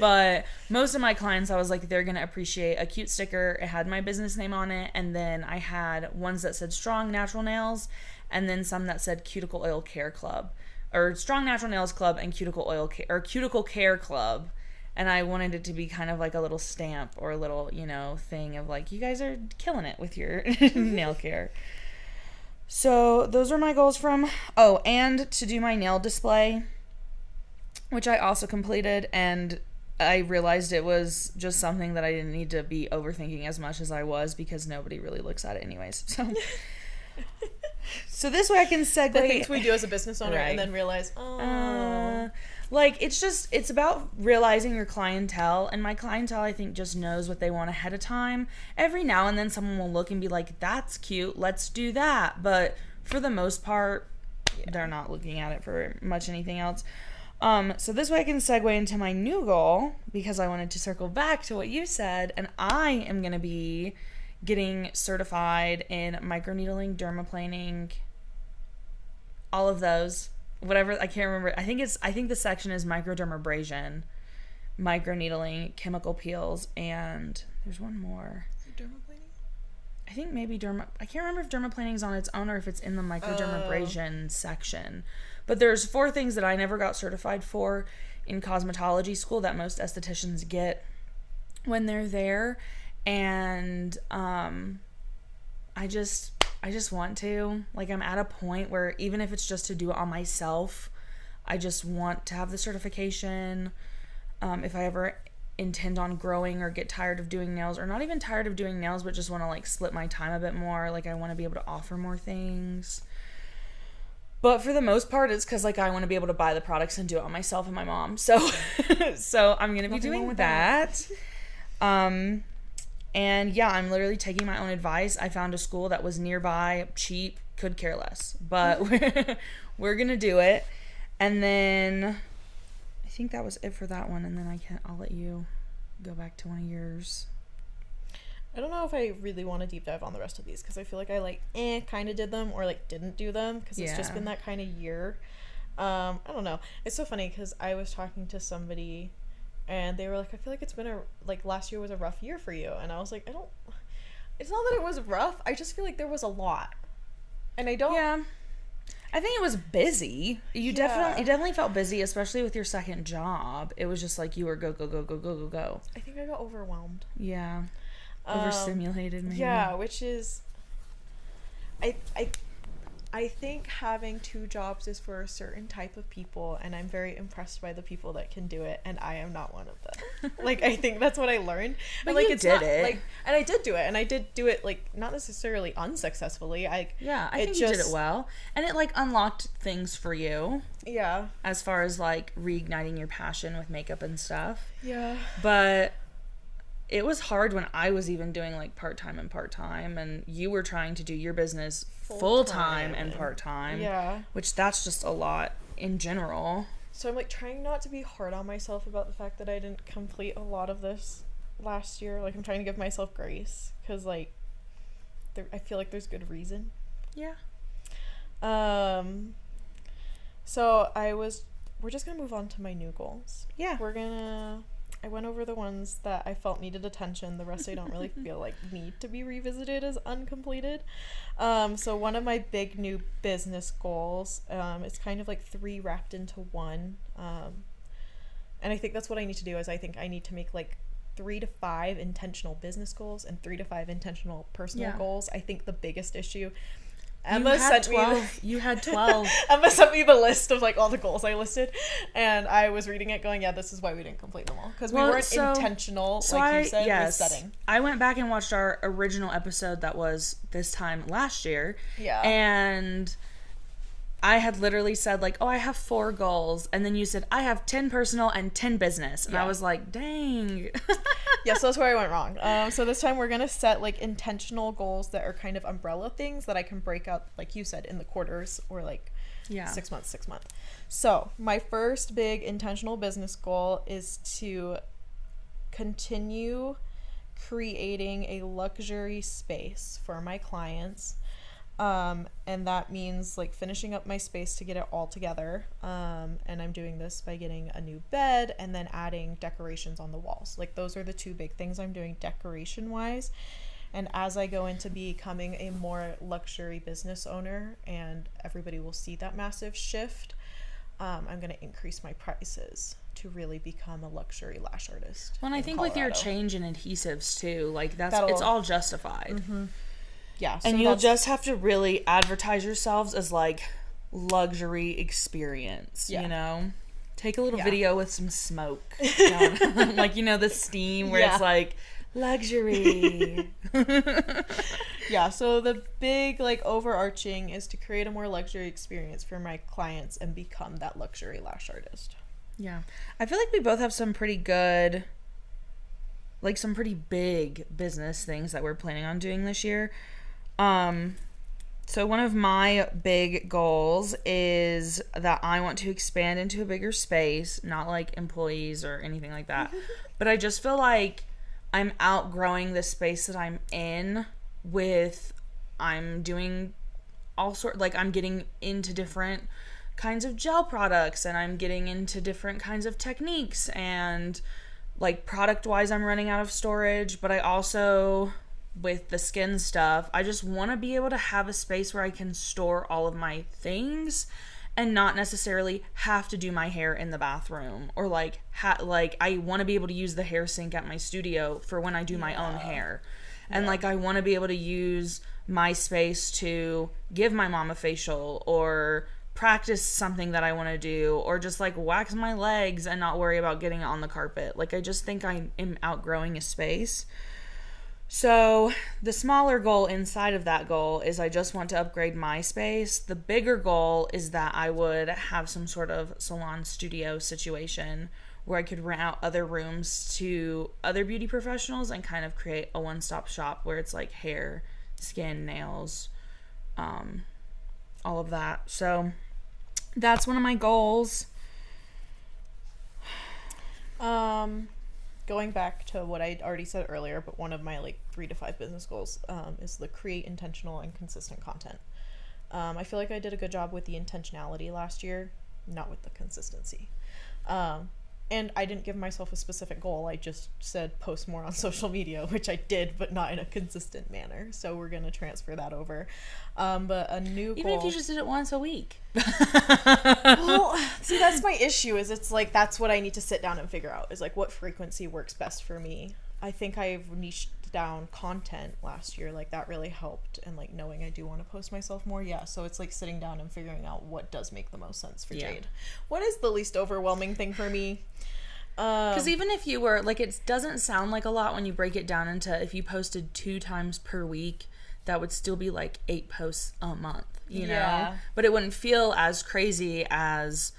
But most of my clients, I was like, they're going to appreciate a cute sticker. It had my business name on it. And then I had ones that said Strong Natural Nails and then some that said Cuticle Oil Care Club, or Strong Natural Nails Club and Cuticle Care Club. And I wanted it to be kind of like a little stamp or a little, thing of like, you guys are killing it with your nail care. So those are my goals and to do my nail display, which I also completed, and I realized it was just something that I didn't need to be overthinking as much as I was because nobody really looks at it anyways. So this way I can segue. The things we do as a business owner and then realize, like, it's about realizing your clientele, and my clientele, I think, just knows what they want ahead of time. Every now and then someone will look and be like, that's cute, let's do that. But for the most part, they're not looking at it for much anything else. So this way I can segue into my new goal, because I wanted to circle back to what you said, and I am going to be getting certified in microneedling, dermaplaning, all of those. Whatever, I can't remember. I think the section is microdermabrasion, microneedling, chemical peels, and there's one more. Is it dermaplaning? I think maybe I can't remember if dermaplaning is on its own or if it's in the microdermabrasion section. But there's 4 things that I never got certified for in cosmetology school that most estheticians get when they're there, and I just I just want to. Like, I'm at a point where even if it's just to do it on myself, I just want to have the certification. If I ever intend on growing or get tired of doing nails, or not even tired of doing nails, but just want to like split my time a bit more. Like, I want to be able to offer more things. But for the most part, it's because like I want to be able to buy the products and do it on myself and my mom. So, so I'm gonna be doing that. And yeah, I'm literally taking my own advice. I found a school that was nearby, cheap, could care less, but we're gonna do it. And then I think that was it for that one. And then I'll let you go back to one of yours. I don't know if I really want to deep dive on the rest of these because I feel like I like kind of did them or like didn't do them because it's just been that kind of year. I don't know. It's so funny because I was talking to somebody and they were like, I feel like it's been last year was a rough year for you. And I was like, it's not that it was rough. I just feel like there was a lot. And I don't. Yeah. I think it was busy. You definitely felt busy, especially with your second job. It was just like you were go, go, go, go, go, go, go. I think I got overwhelmed. Yeah. Overstimulated, maybe. Yeah, which is, I think having two jobs is for a certain type of people, and I'm very impressed by the people that can do it, and I am not one of them. Like, I think that's what I learned. But like, you did it. Like, and I did do it, and I did do it, like, not necessarily unsuccessfully. I think you did it well, and it like unlocked things for you. Yeah. As far as like reigniting your passion with makeup and stuff. Yeah. But it was hard when I was even doing like part-time, and you were trying to do your business full-time and part-time. Yeah. Which that's just a lot in general. So I'm like trying not to be hard on myself about the fact that I didn't complete a lot of this last year. Like, I'm trying to give myself grace because like I feel like there's good reason. Yeah. So we're just gonna move on to my new goals. Yeah. I went over the ones that I felt needed attention. The rest I don't really feel like need to be revisited as uncompleted. So one of my big new business goals, it's kind of like 3 wrapped into one. And I think that's what I need to do is I think I need to make like 3 to 5 intentional business goals and 3 to 5 intentional personal goals. I think the biggest issue, Emma sent me you had 12. Emma sent me the list of like all the goals I listed, and I was reading it going, yeah, this is why we didn't complete them all because we weren't intentional, like you said, with setting. I went back and watched our original episode that was this time last year. Yeah. And I had literally said like, oh, I have 4 goals, and then you said I have 10 personal and 10 business, and I was like, dang. Yeah, so that's where I went wrong. So this time we're gonna set like intentional goals that are kind of umbrella things that I can break up, like you said, in the quarters or like 6 months. So my first big intentional business goal is to continue creating a luxury space for my clients. And that means like finishing up my space to get it all together. And I'm doing this by getting a new bed and then adding decorations on the walls. Like, those are the 2 big things I'm doing decoration wise. And as I go into becoming a more luxury business owner and everybody will see that massive shift, I'm going to increase my prices to really become a luxury lash artist. Well, and I think Colorado, with your change in adhesives too, like it's all justified. Mm-hmm. Yeah. So and you'll just have to really advertise yourselves as like luxury experience, you know? Take a little video with some smoke. Like, the steam where it's like luxury. Yeah, so the big like overarching is to create a more luxury experience for my clients and become that luxury lash artist. Yeah. I feel like we both have some pretty good, like some pretty big business things that we're planning on doing this year. So one of my big goals is that I want to expand into a bigger space, not like employees or anything like that. But I just feel like I'm outgrowing the space that I'm in I'm doing all sort, like I'm getting into different kinds of gel products and I'm getting into different kinds of techniques, and like product wise I'm running out of storage, but I also, with the skin stuff, I just want to be able to have a space where I can store all of my things and not necessarily have to do my hair in the bathroom, or like I want to be able to use the hair sink at my studio for when I do my own hair. And Yeah. like I want to be able to use my space to give my mom a facial or practice something that I want to do or just like wax my legs and not worry about getting it on the carpet. Like I just think I am outgrowing a space. So the smaller goal inside of that goal is I just want to upgrade my space. The bigger goal is that I would have some sort of salon studio situation where I could rent out other rooms to other beauty professionals and kind of create a one-stop shop where it's like hair, skin, nails, all of that. So that's one of my goals. Going back to what I already said earlier, but one of my like 3 to 5 business goals is the create intentional and consistent content. I feel like I did a good job with the intentionality last year, not with the consistency. And I didn't give myself a specific goal. I just said post more on social media, which I did, but not in a consistent manner. So we're going to transfer that over. But a new goal... Even if you just did it once a week. Well, see, that's my issue, is it's like, that's what I need to sit down and figure out, is like what frequency works best for me. I think I've niched down content last year. Like that really helped. And like knowing I do want to post myself more. Yeah. So it's like sitting down and figuring out what does make the most sense for Jade. What is the least overwhelming thing for me? Because even if you were like, it doesn't sound like a lot when you break it down into if you posted 2 times per week, that would still be like 8 posts a month, you know? But it wouldn't feel as crazy as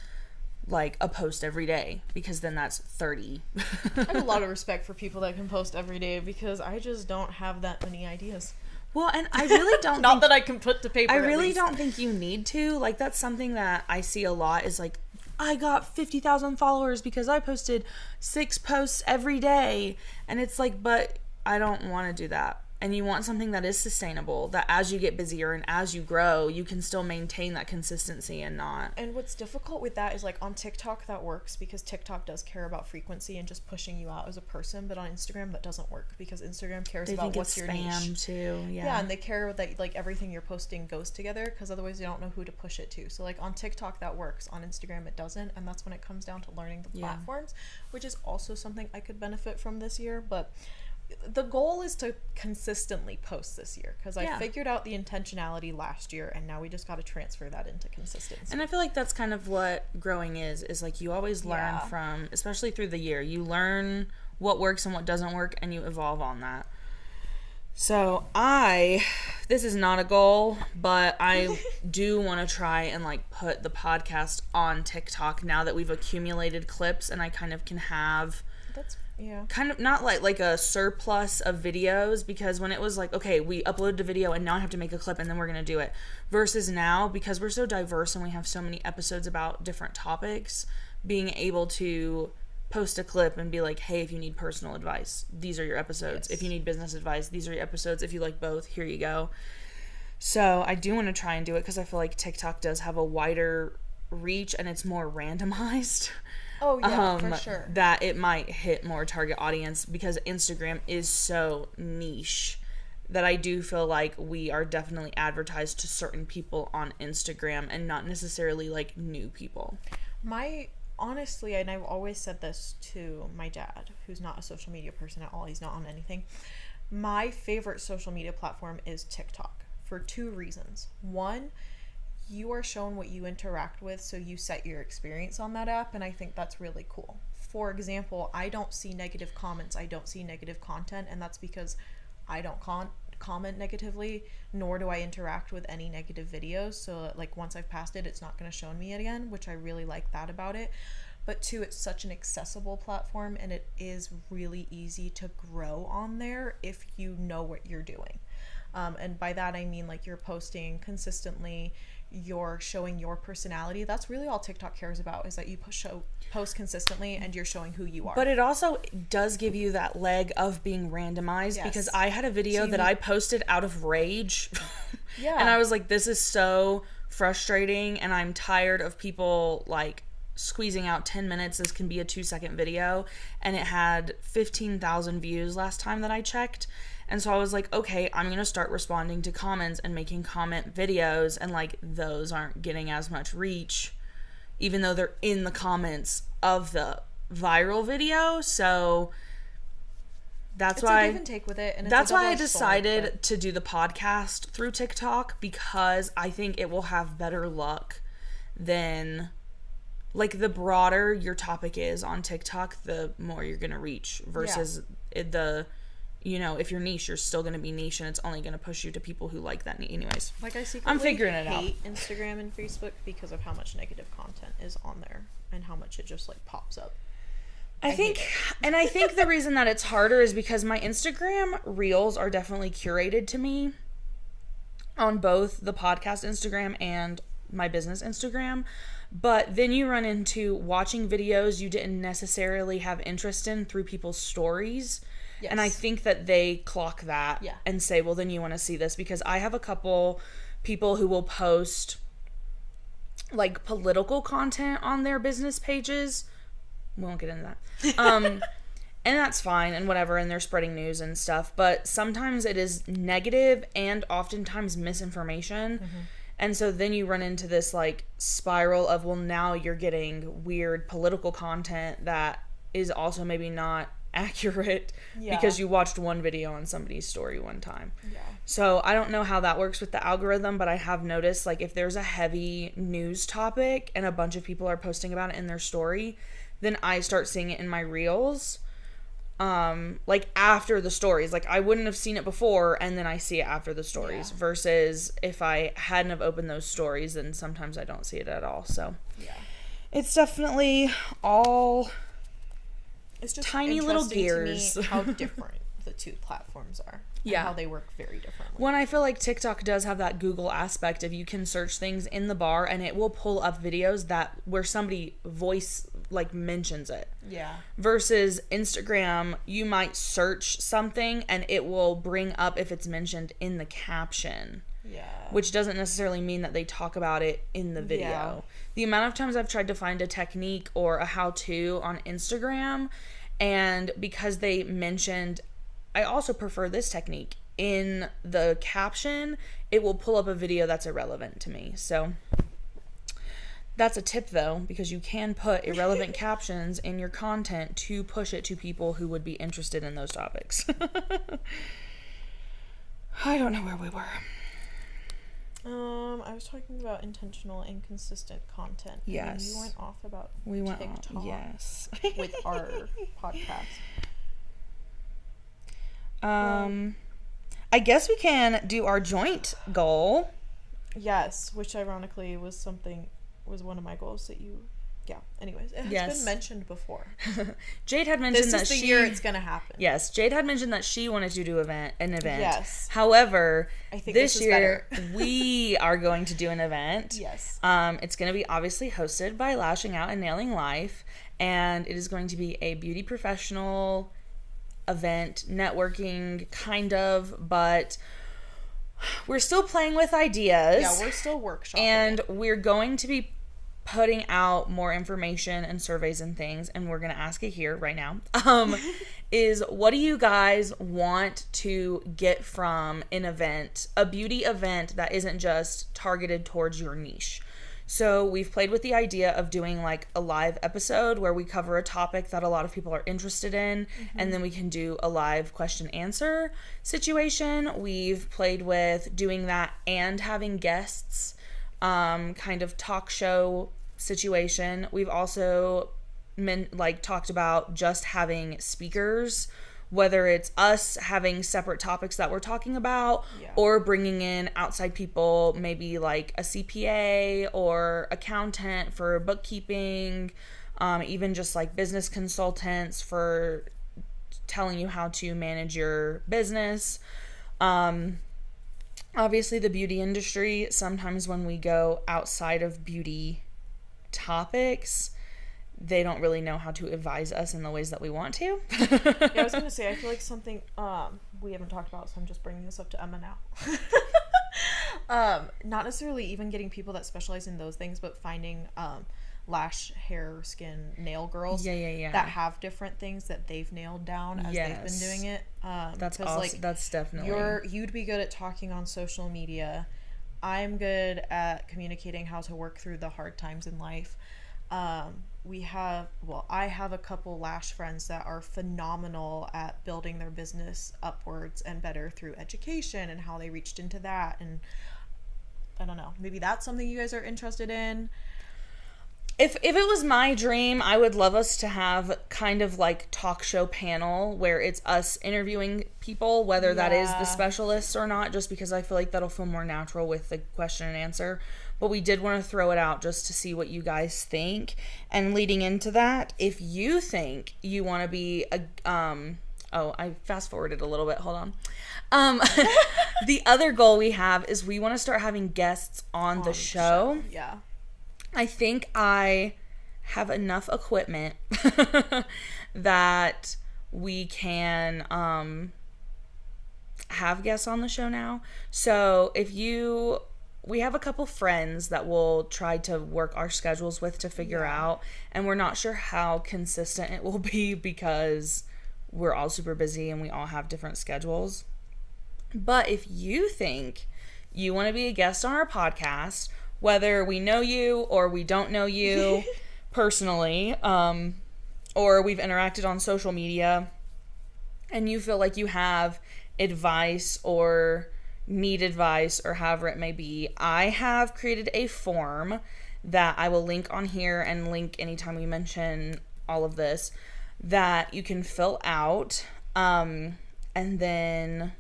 like a post every day, because then that's 30. I have a lot of respect for people that can post every day, because I just don't have that many ideas. Well, and I really don't Not that I can put to paper. I really don't think you need to. Like, that's something that I see a lot is like, I got 50,000 followers because I posted 6 posts every day. And it's like, but I don't want to do that. And you want something that is sustainable, that as you get busier and as you grow, you can still maintain that consistency and not. And what's difficult with that is like on TikTok that works because TikTok does care about frequency and just pushing you out as a person, but on Instagram that doesn't work because Instagram cares about what's your niche too. Yeah, and they care that like everything you're posting goes together, because otherwise you don't know who to push it to. So like on TikTok that works, on Instagram it doesn't, and that's when it comes down to learning the platforms, which is also something I could benefit from this year. But the goal is to consistently post this year, because I figured out the intentionality last year, and now we just got to transfer that into consistency. And I feel like that's kind of what growing is like you always learn from, especially through the year, you learn what works and what doesn't work, and you evolve on that. So this is not a goal, but I do want to try and like put the podcast on TikTok now that we've accumulated clips, and I kind of can have kind of not like a surplus of videos, because when it was like, okay, we uploaded a video and now I have to make a clip and then we're going to do it, versus now, because we're so diverse and we have so many episodes about different topics, being able to post a clip and be like, hey, if you need personal advice, these are your episodes. If you need business advice, these are your episodes. If you like both, here you go. So I do want to try and do it, because I feel like TikTok does have a wider reach and it's more randomized. Oh, yeah, for sure. That it might hit more target audience, because Instagram is so niche that I do feel like we are definitely advertised to certain people on Instagram and not necessarily like new people. Honestly, and I've always said this to my dad, who's not a social media person at all, he's not on anything, my favorite social media platform is TikTok for 2 reasons. One, you are shown what you interact with, so you set your experience on that app, and I think that's really cool. For example, I don't see negative comments, I don't see negative content, and that's because I don't comment negatively, nor do I interact with any negative videos, so like once I've passed it, it's not going to show me again, which I really like that about it. But 2, it's such an accessible platform, and it is really easy to grow on there if you know what you're doing. And by that I mean like you're posting consistently, you're showing your personality. That's really all TikTok cares about, is that you post consistently and you're showing who you are. But it also does give you that leg of being randomized, because I had a video that I posted out of rage. And I was like, this is so frustrating, and I'm tired of people like squeezing out 10 minutes. This can be a 2-second video, and it had 15,000 views last time that I checked. And so I was like, okay, I'm going to start responding to comments and making comment videos, and like those aren't getting as much reach, even though they're in the comments of the viral video. So That's it's why a give and take with it, and that's why I it's a double-edged decided sword, to do the podcast through TikTok, because I think it will have better luck than, like, the broader your topic is on TikTok, the more you're gonna reach versus if you're niche, you're still gonna be niche, and it's only gonna push you to people who like that. Anyways, like I secretly I'm figuring it out. hate Instagram and Facebook because of how much negative content is on there and how much it just like pops up. I think the reason that it's harder is because my Instagram reels are definitely curated to me on both the podcast Instagram and my business Instagram. But then you run into watching videos you didn't necessarily have interest in through people's stories. Yes. And I think that they clock that and say, well, then you want to see this, because I have a couple people who will post like political content on their business pages. We won't get into that. And that's fine and whatever, and they're spreading news and stuff. But sometimes it is negative and oftentimes misinformation. Mm-hmm. And so then you run into this like spiral of, well, now you're getting weird political content that is also maybe not accurate because you watched one video on somebody's story one time. Yeah. So I don't know how that works with the algorithm, but I have noticed, like, if there's a heavy news topic and a bunch of people are posting about it in their story, then I start seeing it in my reels. Like after the stories, like I wouldn't have seen it before, and then I see it after the stories, versus if I hadn't have opened those stories, then sometimes I don't see it at all. So it's definitely all, it's just tiny little gears. To me how different the two platforms are. And how they work very differently. When I feel like TikTok does have that Google aspect of, you can search things in the bar and it will pull up videos that where somebody voice like mentions it. Yeah. Versus Instagram, you might search something and it will bring up if it's mentioned in the caption. Yeah. Which doesn't necessarily mean that they talk about it in the video. Yeah. The amount of times I've tried to find a technique or a how-to on Instagram, and because they mentioned, I also prefer this technique, in the caption, it will pull up a video that's irrelevant to me. So that's a tip, though, because you can put irrelevant captions in your content to push it to people who would be interested in those topics. I don't know where we were. I was talking about intentional and consistent content. Yes. And you went off about TikTok. Yes. With our podcast. I guess we can do our joint goal. Yes, which ironically was one of my goals that you. Yeah. Anyways, it has been mentioned before. Jade had mentioned that this is the year it's gonna happen. Yes, Jade had mentioned that she wanted to do an event. Yes. However, I think this year we are going to do an event. Yes. It's going to be obviously hosted by Lashing Out and Nailing Life, and it is going to be a beauty professional event, networking kind of, but we're still playing with ideas. Yeah, we're still workshopping. And we're going to be putting out more information and surveys and things, and we're going to ask it here right now, is what do you guys want to get from an event, a beauty event that isn't just targeted towards your niche? So we've played with the idea of doing like a live episode where we cover a topic that a lot of people are interested in, and then we can do a live question answer situation. We've played with doing that and having guests, kind of talk show situation. We've also talked about just having speakers, whether it's us having separate topics that we're talking about, or bringing in outside people, maybe like a CPA or accountant for bookkeeping, even just like business consultants for telling you how to manage your business. Obviously the beauty industry, sometimes when we go outside of beauty topics, they don't really know how to advise us in the ways that we want to. Yeah, I was going to say, I feel like something we haven't talked about, so I'm just bringing this up to Emma now. Not necessarily even getting people that specialize in those things, but finding lash, hair, skin, nail girls that have different things that they've nailed down as they've been doing it. That's awesome. Like, that's definitely... You'd be good at talking on social media. I'm good at communicating how to work through the hard times in life. I have a couple lash friends that are phenomenal at building their business upwards and better through education and how they reached into that. And I don't know, maybe that's something you guys are interested in. If it was my dream, I would love us to have kind of like talk show panel where it's us interviewing people, whether that is the specialists or not, just because I feel like that'll feel more natural with the question and answer. But we did want to throw it out just to see what you guys think. And leading into that, if you think you want to be a I fast forwarded a little bit. Hold on. The other goal we have is we want to start having guests on the show. Yeah. I think I have enough equipment that we can have guests on the show now. So we have a couple friends that we'll try to work our schedules with to figure out, and we're not sure how consistent it will be because we're all super busy and we all have different schedules. But if you think you want to be a guest on our podcast, whether we know you or we don't know you personally, or we've interacted on social media, and you feel like you have advice or need advice or however it may be, I have created a form that I will link on here and link anytime we mention all of this that you can fill out, and then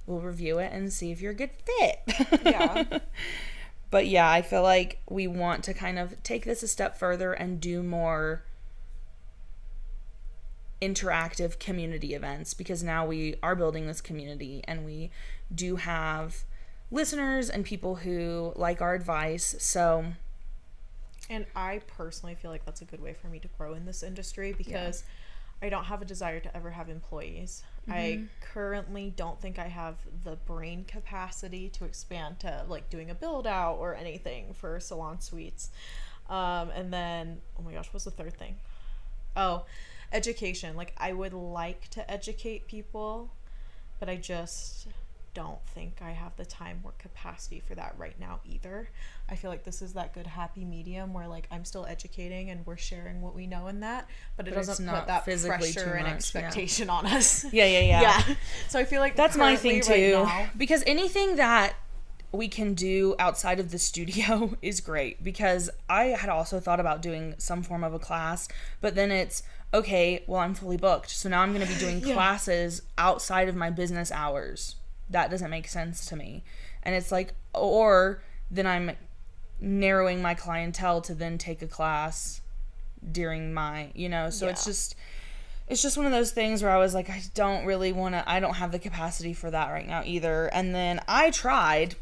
we'll review it and see if you're a good fit. Yeah. But yeah, I feel like we want to kind of take this a step further and do more interactive community events, because now we are building this community and we do have listeners and people who like our advice. So, and I personally feel like that's a good way for me to grow in this industry, because I don't have a desire to ever have employees. I currently don't think I have the brain capacity to expand to like doing a build out or anything for salon suites. And then, oh my gosh, what's the third thing? Oh, education. Like, I would like to educate people, but I just don't think I have the time or capacity for that right now either. I feel like this is that good happy medium where like I'm still educating and we're sharing what we know in that, but it doesn't put that pressure and expectation on us. Yeah. So I feel like that's my thing too. Right now, because anything that we can do outside of the studio is great, because I had also thought about doing some form of a class, but then it's okay, well, I'm fully booked, so now I'm going to be doing classes outside of my business hours. That doesn't make sense to me. And it's like, or then I'm narrowing my clientele to then take a class during my, so it's just one of those things where I was like, I don't have the capacity for that right now either. And then I tried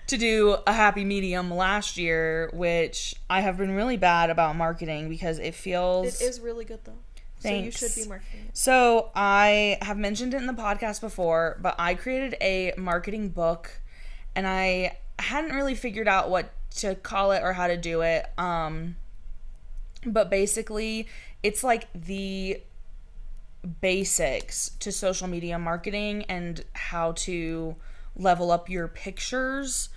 to do a happy medium last year, which I have been really bad about marketing because it is really good though. Thanks. So you should be marketing it. So I have mentioned it in the podcast before, but I created a marketing book and I hadn't really figured out what to call it or how to do it. But basically it's like the basics to social media marketing and how to level up your pictures.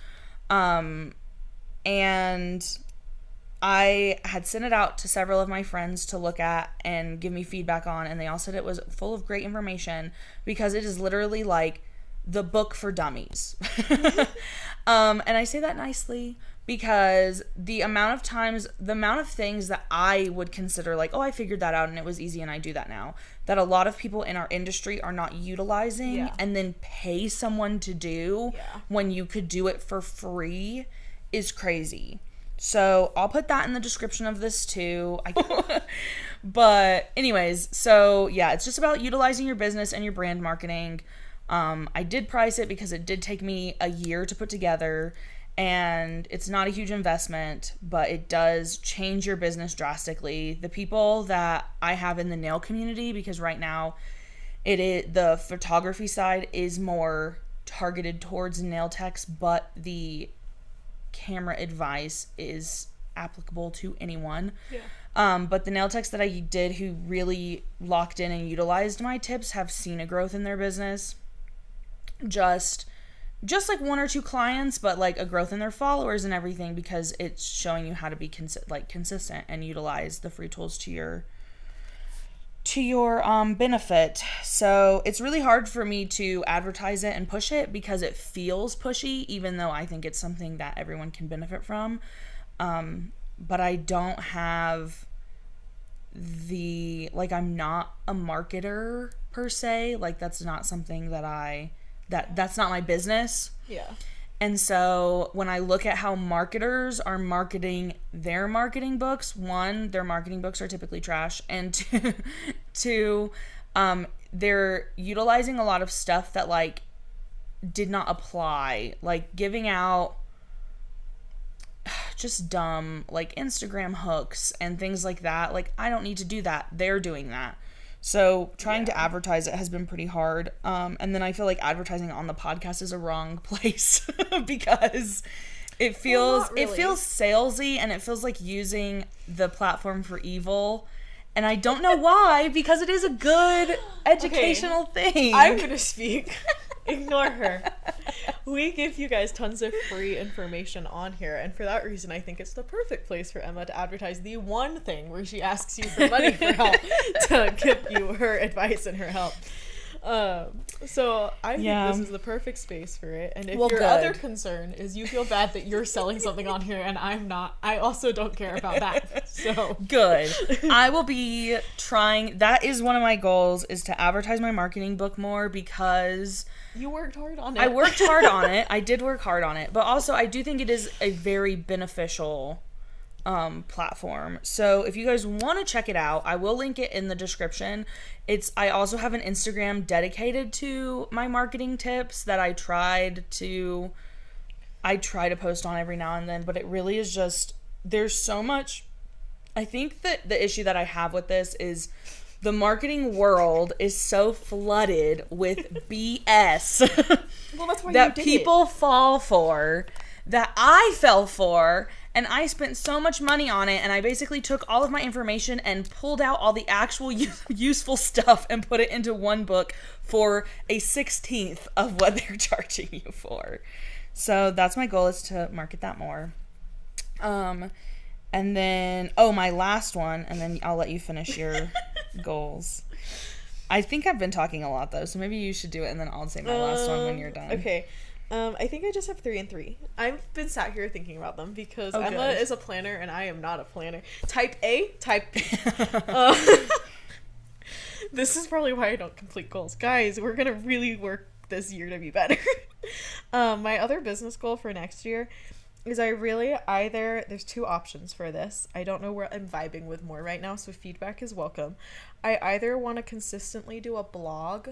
And I had sent it out to several of my friends to look at and give me feedback on, and they all said it was full of great information because it is literally like the book for dummies. And I say that nicely because the amount of things that I would consider like, oh, I figured that out and it was easy and I do that now, that a lot of people in our industry are not utilizing and then pay someone to do when you could do it for free is crazy. So I'll put that in the description of this too. But anyways, so yeah, it's just about utilizing your business and your brand marketing. I did price it because it did take me a year to put together, and it's not a huge investment, but it does change your business drastically. The people that I have in the nail community, because right now the photography side is more targeted towards nail techs, but the camera advice is applicable to anyone. But the nail techs that I did who really locked in and utilized my tips have seen a growth in their business just just like 1 or 2 clients, but like a growth in their followers and everything, because it's showing you how to be consistent and utilize the free tools to your benefit. So it's really hard for me to advertise it and push it because it feels pushy, even though I think it's something that everyone can benefit from. But I don't have I'm not a marketer per se. Like, that's not something that that's not my business. Yeah. And so when I look at how marketers are marketing their marketing books, one, their marketing books are typically trash, and two, they're utilizing a lot of stuff that like did not apply, like giving out just dumb like Instagram hooks and things like that. Like, I don't need to do that. They're doing that. So trying to advertise it has been pretty hard. And then I feel like advertising on the podcast is a wrong place because it feels it feels salesy, and it feels like using the platform for evil. And I don't know why, because it is a good educational thing. I'm going to speak. Ignore her. We give you guys tons of free information on here, and for that reason I think it's the perfect place for Emma to advertise the one thing where she asks you for money for help to give you her advice and her help. So I think this is the perfect space for it. And if your other concern is you feel bad that you're selling something on here and I'm not, I also don't care about that. So good. I will be trying. That is one of my goals, is to advertise my marketing book more, because you worked hard on it. I worked hard on it. I did work hard on it. But also I do think it is a very beneficial platform. So if you guys want to check it out, I will link it in the description. I also have an Instagram dedicated to my marketing tips that I try to post on every now and then, but it really is just, there's so much. I think that the issue that I have with this is the marketing world is so flooded with BS well, that's why that people fall for, that I fell for. And I spent so much money on it, and I basically took all of my information and pulled out all the actual useful stuff and put it into one book for a 16th of what they're charging you for. So that's my goal, is to market that more. And then, my last one, and then I'll let you finish your goals. I think I've been talking a lot, though, so maybe you should do it, and then I'll say my last one when you're done. Okay. I think I just have 3 and 3. I've been sat here thinking about them because Emma is a planner and I am not a planner. Type A, type B. This is probably why I don't complete goals. Guys, we're going to really work this year to be better. My other business goal for next year is there's 2 options for this. I don't know where I'm vibing with more right now, so feedback is welcome. I either want to consistently do a blog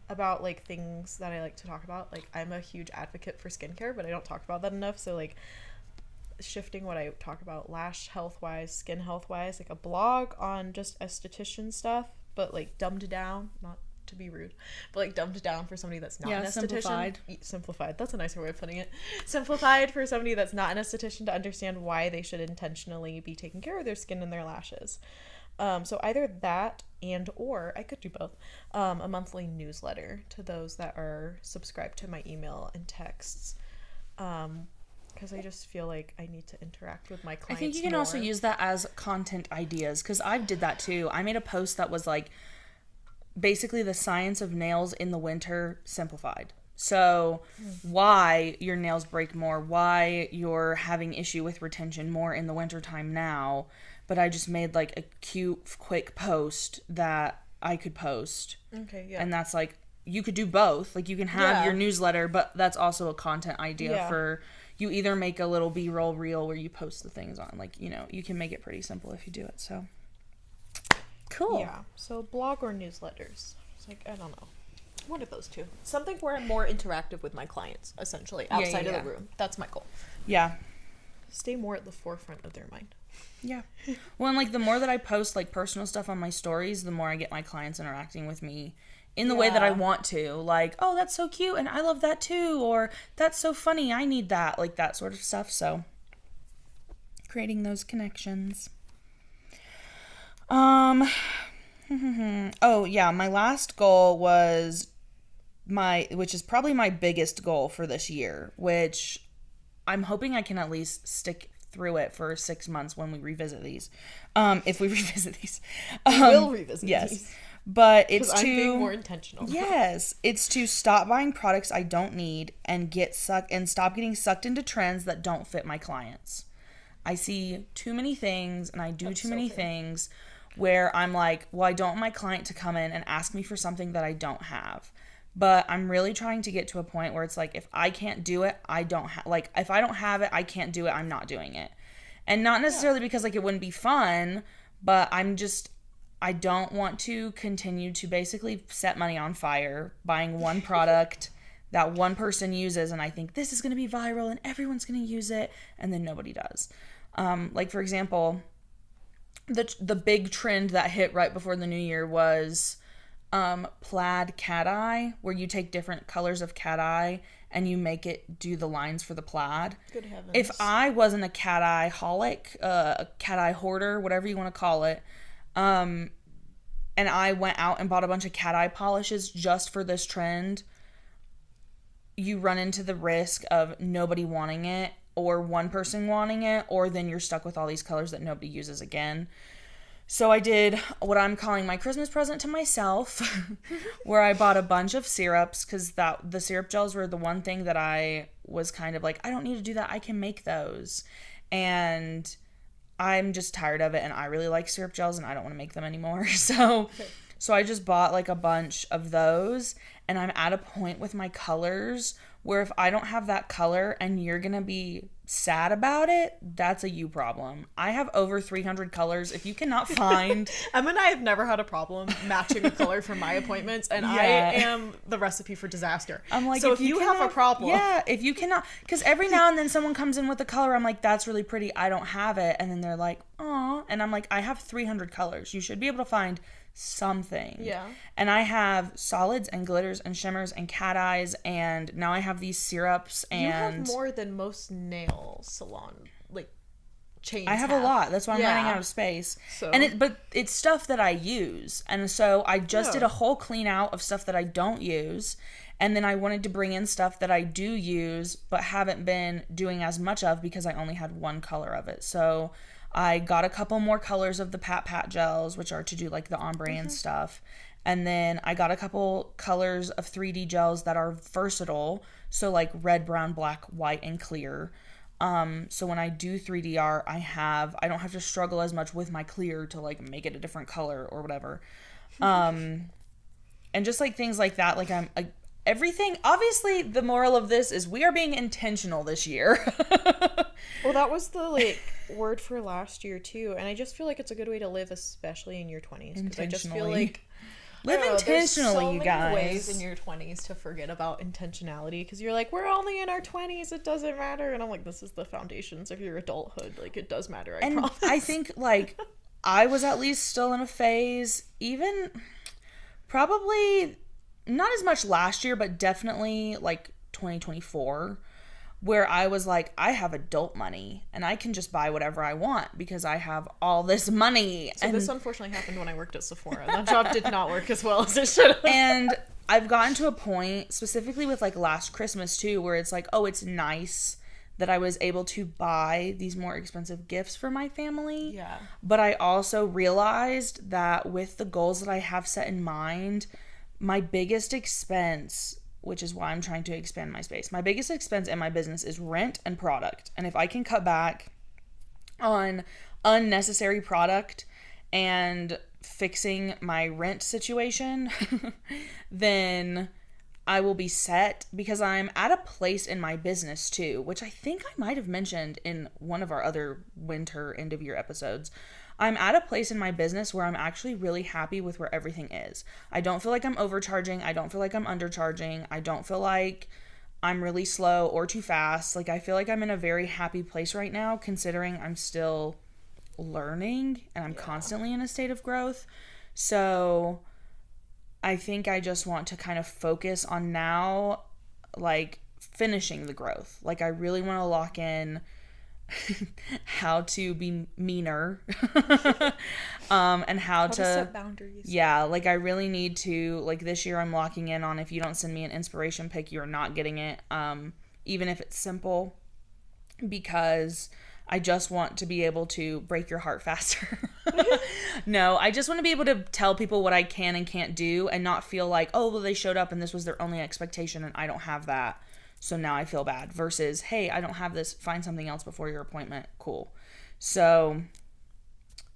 about like things that I like to talk about. Like, I'm a huge advocate for skincare, but I don't talk about that enough. So like shifting what I talk about lash health wise, skin health wise, like a blog on just esthetician stuff, but like dumbed down, not to be rude, but like dumbed down for somebody that's not an esthetician. Simplified. That's a nicer way of putting it. Simplified for somebody that's not an esthetician to understand why they should intentionally be taking care of their skin and their lashes. So either that or I could do both. A monthly newsletter to those that are subscribed to my email and texts. Because I just feel like I need to interact with my clients. I think you can also use that as content ideas, because I did that too. I made a post that was like basically the science of nails in the winter simplified. So why your nails break more, why you're having issue with retention more in the wintertime now. But I just made like a cute, quick post that I could post. Okay, yeah. And that's like, you could do both. Like, you can have your newsletter, but that's also a content idea for, you either make a little B-roll reel where you post the things on. Like, you can make it pretty simple if you do it. So, cool. Yeah. So, blog or newsletters. It's like, I don't know. One of those 2. Something where I'm more interactive with my clients, essentially, outside of the room. That's my goal. Yeah. Stay more at the forefront of their mind. Yeah. Well, and like the more that I post like personal stuff on my stories, the more I get my clients interacting with me in the way that I want to. Like, oh, that's so cute and I love that too, or that's so funny, I need that, like that sort of stuff. So creating those connections. Oh yeah, my last goal was which is probably my biggest goal for this year, which I'm hoping I can at least stick through it for 6 months when we revisit these. If we revisit these. We will revisit these. But it's I'm being more intentional. Yes, it's to stop buying products I don't need and stop getting sucked into trends that don't fit my clients. I see too many things and I do too many things where I'm like, well, I don't want my client to come in and ask me for something that I don't have. But I'm really trying to get to a point where it's like, if I can't do it, I don't have, like, if I don't have it, I can't do it, I'm not doing it. And not necessarily because, like, it wouldn't be fun, but I don't want to continue to basically set money on fire buying one product that one person uses and I think this is going to be viral and everyone's going to use it, and then nobody does. Like, for example, the big trend that hit right before the new year was plaid cat eye, where you take different colors of cat eye and you make it do the lines for the plaid. Good heavens. If I wasn't a cat eye holic, a cat eye hoarder, whatever you want to call it, and I went out and bought a bunch of cat eye polishes just for this trend, you run into the risk of nobody wanting it, or one person wanting it, or then you're stuck with all these colors that nobody uses again. So I did what I'm calling my Christmas present to myself, where I bought a bunch of syrups, because the syrup gels were the one thing that I was kind of like, I don't need to do that, I can make those. And I'm just tired of it, and I really like syrup gels, and I don't want to make them anymore. So I just bought like a bunch of those, and I'm at a point with my colors where if I don't have that color and you're going to be sad about it, that's a you problem. I have over 300 colors. If you cannot find... Emma and I have never had a problem matching a color for my appointments, and I am the recipe for disaster. I'm like, so if you have a problem... Yeah, if you cannot... Because every now and then someone comes in with a color, I'm like, that's really pretty, I don't have it. And then they're like, aw. And I'm like, I have 300 colors. You should be able to find something. Yeah. And I have solids and glitters and shimmers and cat eyes, and now I have these syrups, and you have more than most nail salon like chains. I have a lot. That's why I'm running out of space. So. But it's stuff that I use, and so I just did a whole clean out of stuff that I don't use, and then I wanted to bring in stuff that I do use but haven't been doing as much of because I only had one color of it. So I got a couple more colors of the Pat gels, which are to do like the ombre and stuff. And then I got a couple colors of 3D gels that are versatile. So like red, brown, black, white, and clear. So when I do 3D art, I don't have to struggle as much with my clear to like make it a different color or whatever. And just like things like that, like everything, obviously the moral of this is we are being intentional this year. Well, that was the word for last year too, and I just feel like it's a good way to live, especially in your 20s, because I just feel like live intentionally, you guys. There's so many ways in your 20s to forget about intentionality, because you're like, we're only in our 20s, it doesn't matter, and I'm like, this is the foundations of your adulthood, like it does matter, I promise. I think like I was at least still in a phase, even probably not as much last year, but definitely like 2024, where I was like, I have adult money and I can just buy whatever I want because I have all this money. So this unfortunately happened when I worked at Sephora. That job did not work as well as it should have. And I've gotten to a point, specifically with like last Christmas too, where it's like, oh, it's nice that I was able to buy these more expensive gifts for my family. Yeah. But I also realized that with the goals that I have set in mind, my biggest expense, which is why I'm trying to expand my space, my biggest expense in my business is rent and product. And if I can cut back on unnecessary product and fixing my rent situation, then I will be set, because I'm at a place in my business too, which I think I might have mentioned in one of our other winter end of year episodes. I'm at a place in my business where I'm actually really happy with where everything is. I don't feel like I'm overcharging. I don't feel like I'm undercharging. I don't feel like I'm really slow or too fast. Like, I feel like I'm in a very happy place right now, considering I'm still learning and I'm constantly in a state of growth. So I think I just want to kind of focus on now, like, finishing the growth. Like, I really want to lock in how to be meaner, and how to set boundaries. Yeah, like I really need to, like this year I'm locking in on, if you don't send me an inspiration pic, you're not getting it, even if it's simple, because I just want to be able to break your heart faster. No, I just want to be able to tell people what I can and can't do and not feel like, oh, well, they showed up and this was their only expectation and I don't have that, so now I feel bad, versus, hey, I don't have this, find something else before your appointment. Cool. So,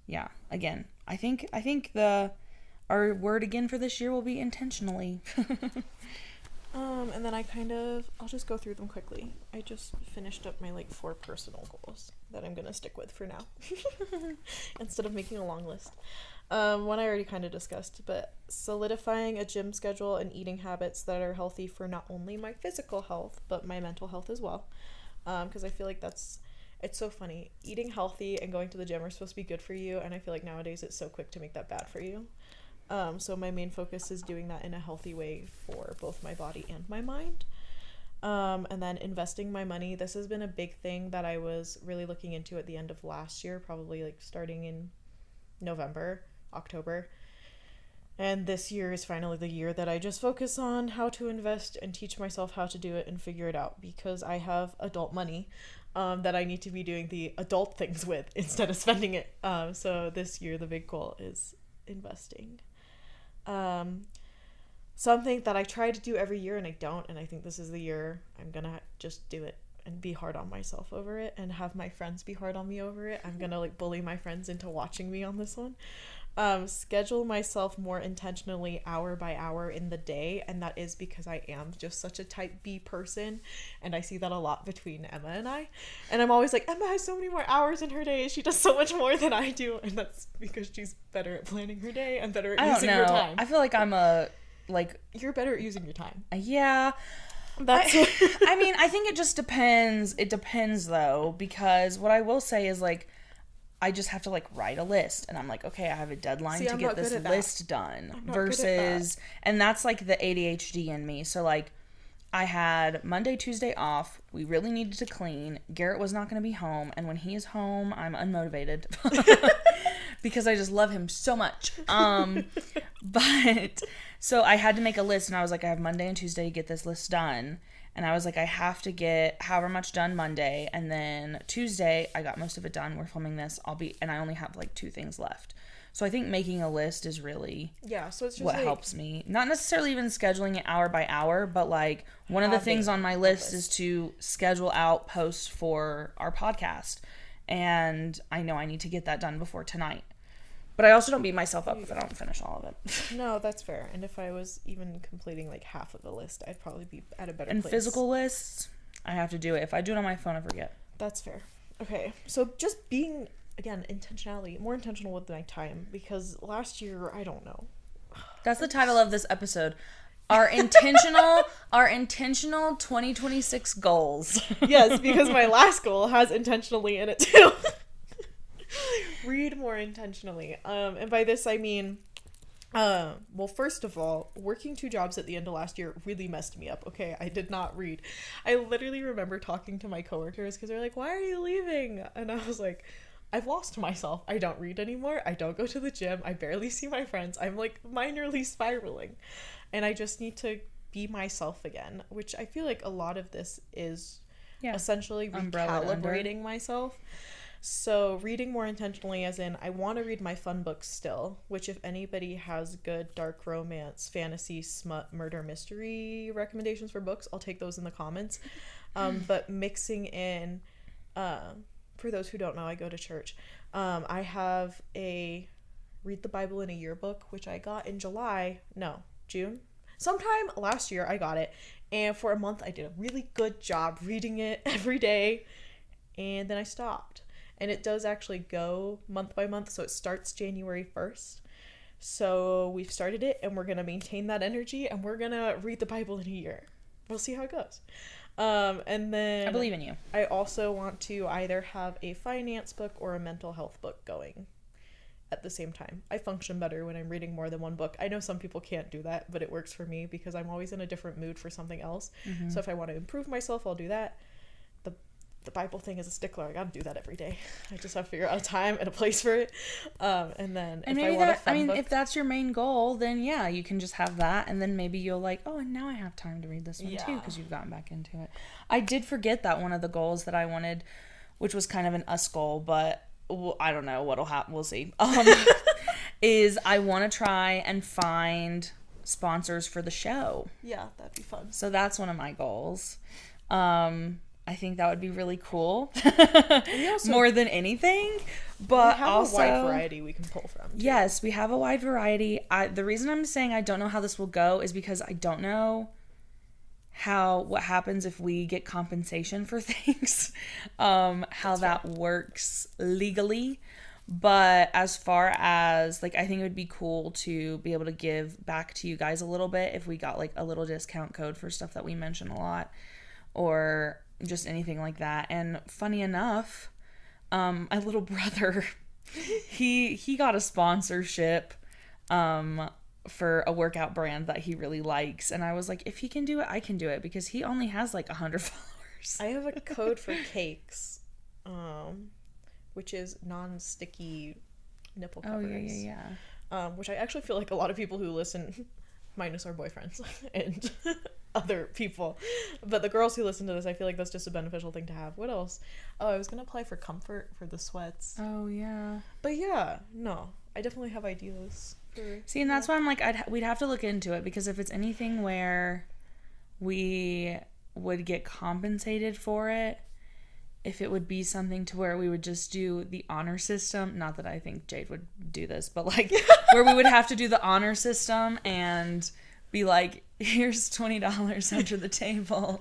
yeah, again, I think our word again for this year will be intentionally. And then I'll just go through them quickly. I just finished up my 4 personal goals that I'm gonna stick with for now instead of making a long list. One I already kind of discussed, but solidifying a gym schedule and eating habits that are healthy for not only my physical health but my mental health as well, because I feel like it's so funny. Eating healthy and going to the gym are supposed to be good for you, and I feel like nowadays it's so quick to make that bad for you. So my main focus is doing that in a healthy way for both my body and my mind. And then investing my money. This has been a big thing that I was really looking into at the end of last year, probably starting in November, October. And this year is finally the year that I just focus on how to invest and teach myself how to do it and figure it out, because I have adult money that I need to be doing the adult things with instead of spending it. So this year the big goal is investing. Something that I try to do every year and I don't, and I think this is the year I'm gonna just do it and be hard on myself over it and have my friends be hard on me over it. I'm gonna bully my friends into watching me on this one. Schedule myself more intentionally hour by hour in the day, and that is because I am just such a type B person, and I see that a lot between Emma and I, and I'm always like, Emma has so many more hours in her day, she does so much more than I do, and that's because she's better at planning her day and better at using her time. I feel like I'm you're better at using your time. Yeah. I mean, I think it just depends. It depends though, because what I will say is I just have to write a list, and I'm like, okay, I have a deadline to get this list done, versus, and that's the ADHD in me. So I had Monday, Tuesday off. We really needed to clean. Garrett was not going to be home, and when he is home, I'm unmotivated because I just love him so much. But so I had to make a list, and I was like, I have Monday and Tuesday to get this list done. And I was like, I have to get however much done Monday, and then Tuesday I got most of it done. We're filming this. And I only have 2 things left. So I think making a list is really so it's just what helps me. Not necessarily even scheduling it hour by hour, but one of the things on my list is to schedule out posts for our podcast. And I know I need to get that done before tonight. But I also don't beat myself up if I don't finish all of it. No, that's fair. And if I was even completing half of the list, I'd probably be at a better place. And physical lists, I have to do it. If I do it on my phone, I forget. That's fair. Okay, so just being, again, more intentional with my time, because last year, I don't know. That's the title of this episode. Our intentional 2026 goals. Yes, because my last goal has intentionally in it too. Read more intentionally. And by this I mean, well, first of all, working 2 jobs at the end of last year really messed me up. Okay, I did not read. I literally remember talking to my coworkers because they're like, "Why are you leaving?" And I was like, I've lost myself. I don't read anymore. I don't go to the gym. I barely see my friends. I'm minorly spiraling, and I just need to be myself again, which I feel like a lot of this is essentially recalibrating myself. So reading more intentionally, as in I want to read my fun books still, which if anybody has good dark romance, fantasy, smut, murder, mystery recommendations for books, I'll take those in the comments. But mixing in, for those who don't know, I go to church. I have a Read the Bible in a Year book, which I got in June. Sometime last year I got it. And for a month I did a really good job reading it every day. And then I stopped. And it does actually go month by month, so it starts January 1st. So we've started it, and we're going to maintain that energy, and we're going to read the Bible in a year. We'll see how it goes. And then... I believe in you. I also want to either have a finance book or a mental health book going at the same time. I function better when I'm reading more than one book. I know some people can't do that, but it works for me because I'm always in a different mood for something else. Mm-hmm. So if I want to improve myself, I'll do that. The the Bible thing is a stickler. I gotta do that every day. I just have to figure out a time and a place for it. And then and if maybe I want that, a fun book, if that's your main goal, then yeah, you can just have that, and then maybe you'll like, oh, and now I have time to read this one too, because you've gotten back into it. I did forget that one of the goals that I wanted, which was kind of an us goal, but I don't know what'll happen. We'll see. Is I want to try and find sponsors for the show. Yeah, that'd be fun. So that's one of my goals. I think that would be really cool. More than anything. But we have also, a wide variety we can pull from. Too. Yes, we have a wide variety. The reason I'm saying I don't know how this will go is because I don't know what happens if we get compensation for things. How that works legally. But as far as, like, I think it would be cool to be able to give back to you guys a little bit if we got, like, a little discount code for stuff that we mention a lot, or just anything like that. And funny enough, my little brother, he got a sponsorship for a workout brand that he really likes. And I was like, if he can do it, I can do it, because he only has, like, 100 followers. I have a code for cakes. Which is non-sticky nipple covers. Oh, yeah. Which I actually feel like a lot of people who listen, minus our boyfriends and other people, but the girls who listen to this, I feel like that's just a beneficial thing to have. What else? Oh, I was going to apply for comfort for the sweats. Oh, yeah. But yeah, no, I definitely have ideas. See, and that's why I'm like, we'd have to look into it, because if it's anything where we would get compensated for it, if it would be something to where we would just do the honor system, not that I think Jade would do this, but like where we would have to do the honor system and be like, here's $20 under the table.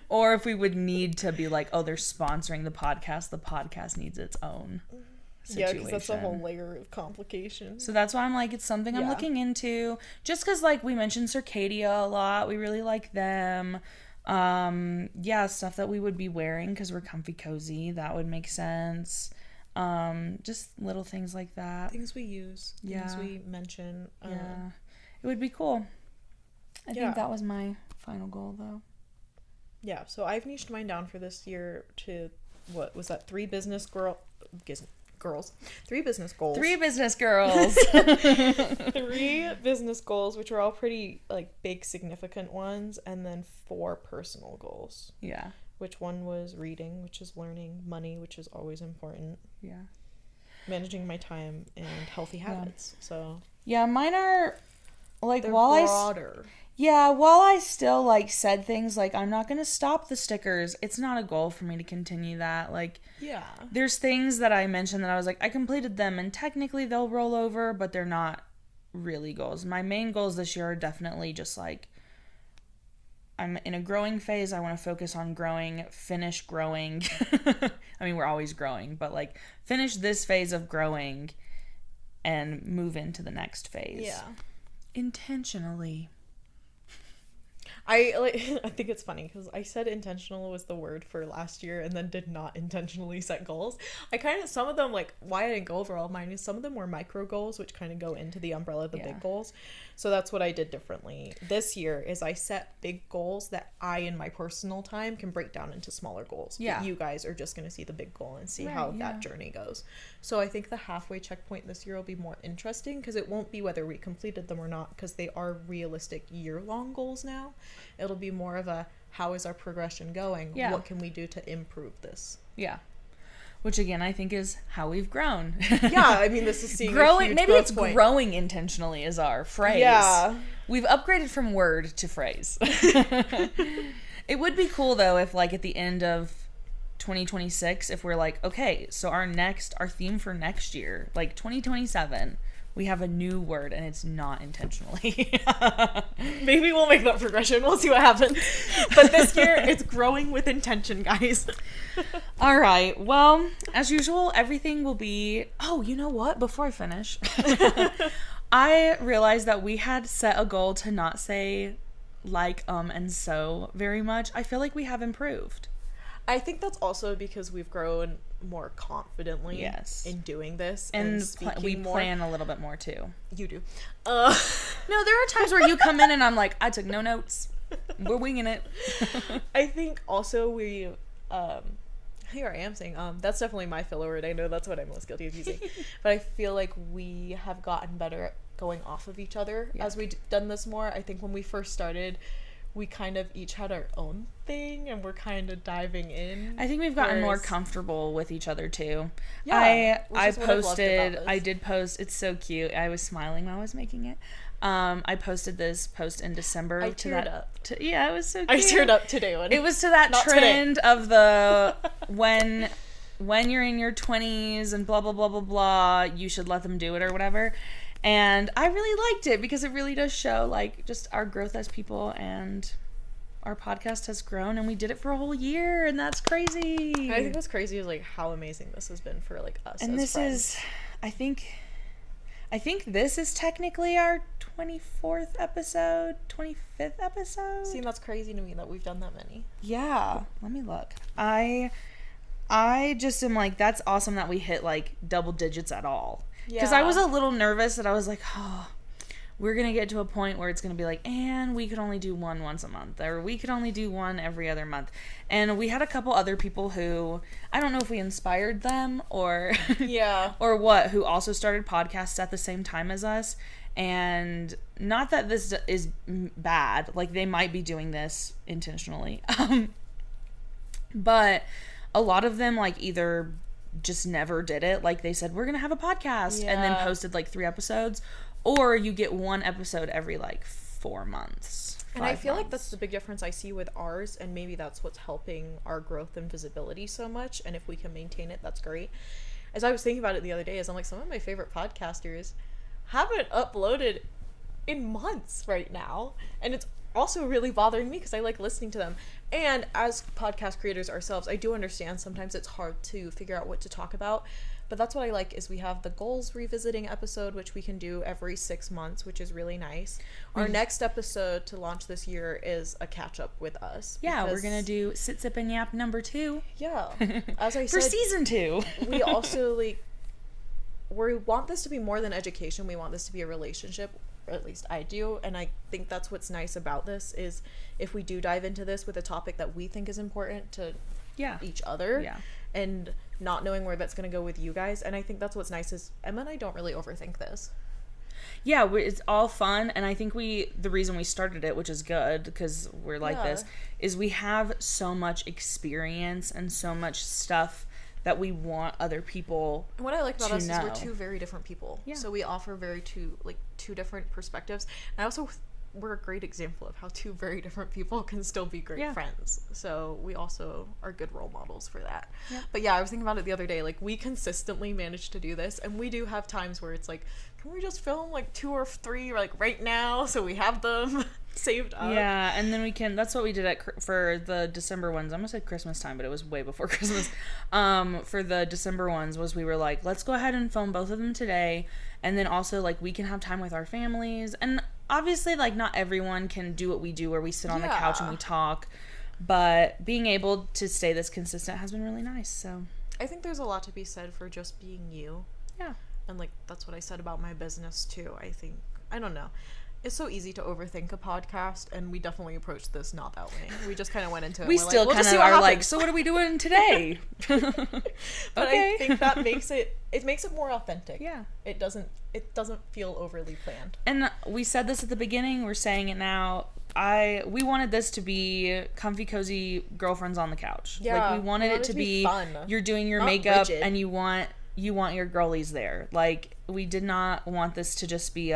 Or if we would need to be like, oh, they're sponsoring the podcast needs its own situation. Yeah, because that's a whole layer of complication. So that's why I'm like, it's something I'm looking into. Just because, like, we mentioned Circadia a lot. We really like them. Stuff that we would be wearing because we're comfy cozy, that would make sense. Just little things like that, things we use, things we mention. It would be cool. I think that was my final goal, though. Yeah, so I've niched mine down for this year to, what was that, 3 business goals. 3 business goals. 3 business girls. 3 business goals, which are all pretty, like, big, significant ones, and then 4 personal goals. Yeah. Which one was reading, which is learning, money, which is always important. Yeah. Managing my time, and healthy habits. So. Yeah, mine are, like, they're while broader. while I still, like, said things like, I'm not going to stop the stickers, it's not a goal for me to continue that. Like, yeah, there's things that I mentioned that I was like, I completed them, and technically they'll roll over, but they're not really goals. My main goals this year are definitely just, like, I'm in a growing phase. I want to focus on growing, finish growing. I mean, we're always growing, but, like, finish this phase of growing and move into the next phase. Yeah. Intentionally. I think it's funny because I said intentional was the word for last year and then did not intentionally set goals. I kind of, some of them, like, why I didn't go over all mine is some of them were micro goals, which kind of go into the umbrella of the big goals. So that's what I did differently this year is I set big goals that I, in my personal time, can break down into smaller goals. Yeah. But you guys are just going to see the big goal and see how that journey goes. So I think the halfway checkpoint this year will be more interesting because it won't be whether we completed them or not, because they are realistic year-long goals now. It'll be more of a, how is our progression going? Yeah. What can we do to improve this? Yeah. Which, again, I think is how we've grown. Yeah, I mean, this is seeing growing. A huge maybe growth it's point. Growing intentionally is our phrase. Yeah. We've upgraded from word to phrase. It would be cool, though, if, like, at the end of 2026, if we're like, okay, so our theme for next year, like 2027, we have a new word and it's not intentionally. Maybe we'll make that progression. We'll see what happens. But this year, it's growing with intention, guys. All right. Well, as usual, everything will be... Oh, you know what? Before I finish, I realized that we had set a goal to not say like, and so very much. I feel like we have improved. I think that's also because we've grown more confidently in doing this and speaking we more. Plan a little bit more too. You do. No, there are times where you come in and I'm like, I took no notes. We're winging it. I think also here I am saying that's definitely my filler word. I know that's what I'm most guilty of using. But I feel like we have gotten better at going off of each other as we've done this more. I think when we first started, we kind of each had our own thing and we're kind of diving in. I think we've gotten more comfortable with each other too. Yeah, I did post, it's so cute. I was smiling while I was making it. I posted this post in December. I teared up. Yeah, it was so cute. I teared up today. It was to that trend of the when you're in your 20s and blah, blah, blah, blah, blah, you should let them do it or whatever. And I really liked it because it really does show, like, just our growth as people, and our podcast has grown, and we did it for a whole year, and that's crazy. And I think what's crazy is, like, how amazing this has been for, like, us and as this friends. Is, I think this is technically our 24th episode, 25th episode. See, that's crazy to me that we've done that many. Yeah. Let me look. I just am like, that's awesome that we hit, like, double digits at all. Because I was a little nervous that I was like, oh, we're going to get to a point where it's going to be like, and we could only do one once a month, or we could only do one every other month. And we had a couple other people who, I don't know if we inspired them or or what, who also started podcasts at the same time as us. And not that this is bad, like they might be doing this intentionally. But a lot of them, like, either just never did it, like they said we're gonna have a podcast and then posted like 3 episodes, or you get 1 episode every like 4 months. And I feel like that's the big difference I see with ours, and maybe that's what's helping our growth and visibility so much. And if we can maintain it, that's great. As I was thinking about it the other day, I'm like, some of my favorite podcasters haven't uploaded in months right now, and it's also really bothering me because I like listening to them. And as podcast creators ourselves, I do understand sometimes it's hard to figure out what to talk about, but that's what I like is we have the goals revisiting episode, which we can do every 6 months, which is really nice. Our next episode to launch this year is a catch up with us. Yeah, we're gonna do Sit Sip and Yap number 2. Yeah, as I said, for season 2. We also we want this to be more than education. We want this to be a relationship. Or at least I do, and I think that's what's nice about this is if we do dive into this with a topic that we think is important to each other, and not knowing where that's going to go with you guys. And I think that's what's nice is Emma and I don't really overthink this. Yeah, it's all fun, and I think the reason we started it, which is good because we're like this, is we have so much experience and so much stuff that we want other people to know. What I like about us is we're 2 very different people. Yeah. So we offer two different perspectives. And I also, we're a great example of how 2 very different people can still be great friends. So we also are good role models for that. Yeah. But yeah, I was thinking about it the other day. Like, we consistently manage to do this. And we do have times where it's like, can we just film like 2 or 3 like right now so we have them saved up? Yeah, and then we can, that's what we did for the December ones. I almost said Christmas time, but it was way before Christmas. For the December ones was we were like, let's go ahead and film both of them today, and then also like we can have time with our families. And obviously like not everyone can do what we do where we sit on the couch and we talk, but being able to stay this consistent has been really nice. So I think there's a lot to be said for just being you. Yeah. And like that's what I said about my business too. I think, I don't know, it's so easy to overthink a podcast, and we definitely approached this not that way. We just kind of went into it. We still kind of are like, so what are we doing today? But I think that makes it makes it more authentic. Yeah. It doesn't feel overly planned. And we said this at the beginning, we're saying it now. We wanted this to be comfy, cozy girlfriends on the couch. Yeah. Like we wanted it to be fun. You're doing your Not makeup rigid. and you want your girlies there. Like we did not want this to just be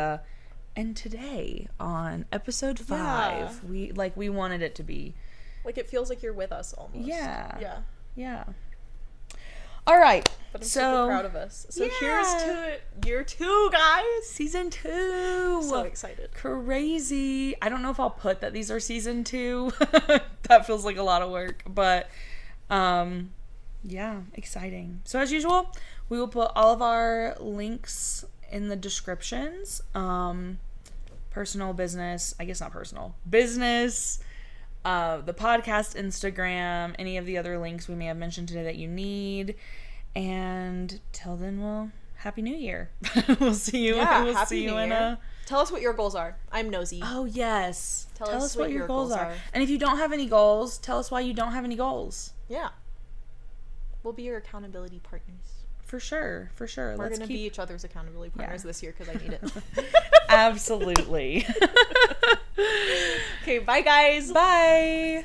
and today on episode 5, we wanted it to be like it feels like you're with us almost. Yeah. All right. But I'm super proud of us. So here's to year 2, guys. Season 2. So excited. Crazy. I don't know if I'll put that these are season 2. That feels like a lot of work, but yeah, exciting. So as usual, we will put all of our links in the descriptions. Personal, business, I guess not personal, business, the podcast Instagram, any of the other links we may have mentioned today that you need. And till then, well, Happy New Year. We'll see you. Yeah, we'll Happy see New you Year. Tell us what your goals are. I'm nosy. Oh, yes. Tell us what your goals are. And if you don't have any goals, tell us why you don't have any goals. Yeah. We'll be your accountability partners. For sure. We're going to be each other's accountability partners this year because I need it. Absolutely. Okay, bye guys. Bye.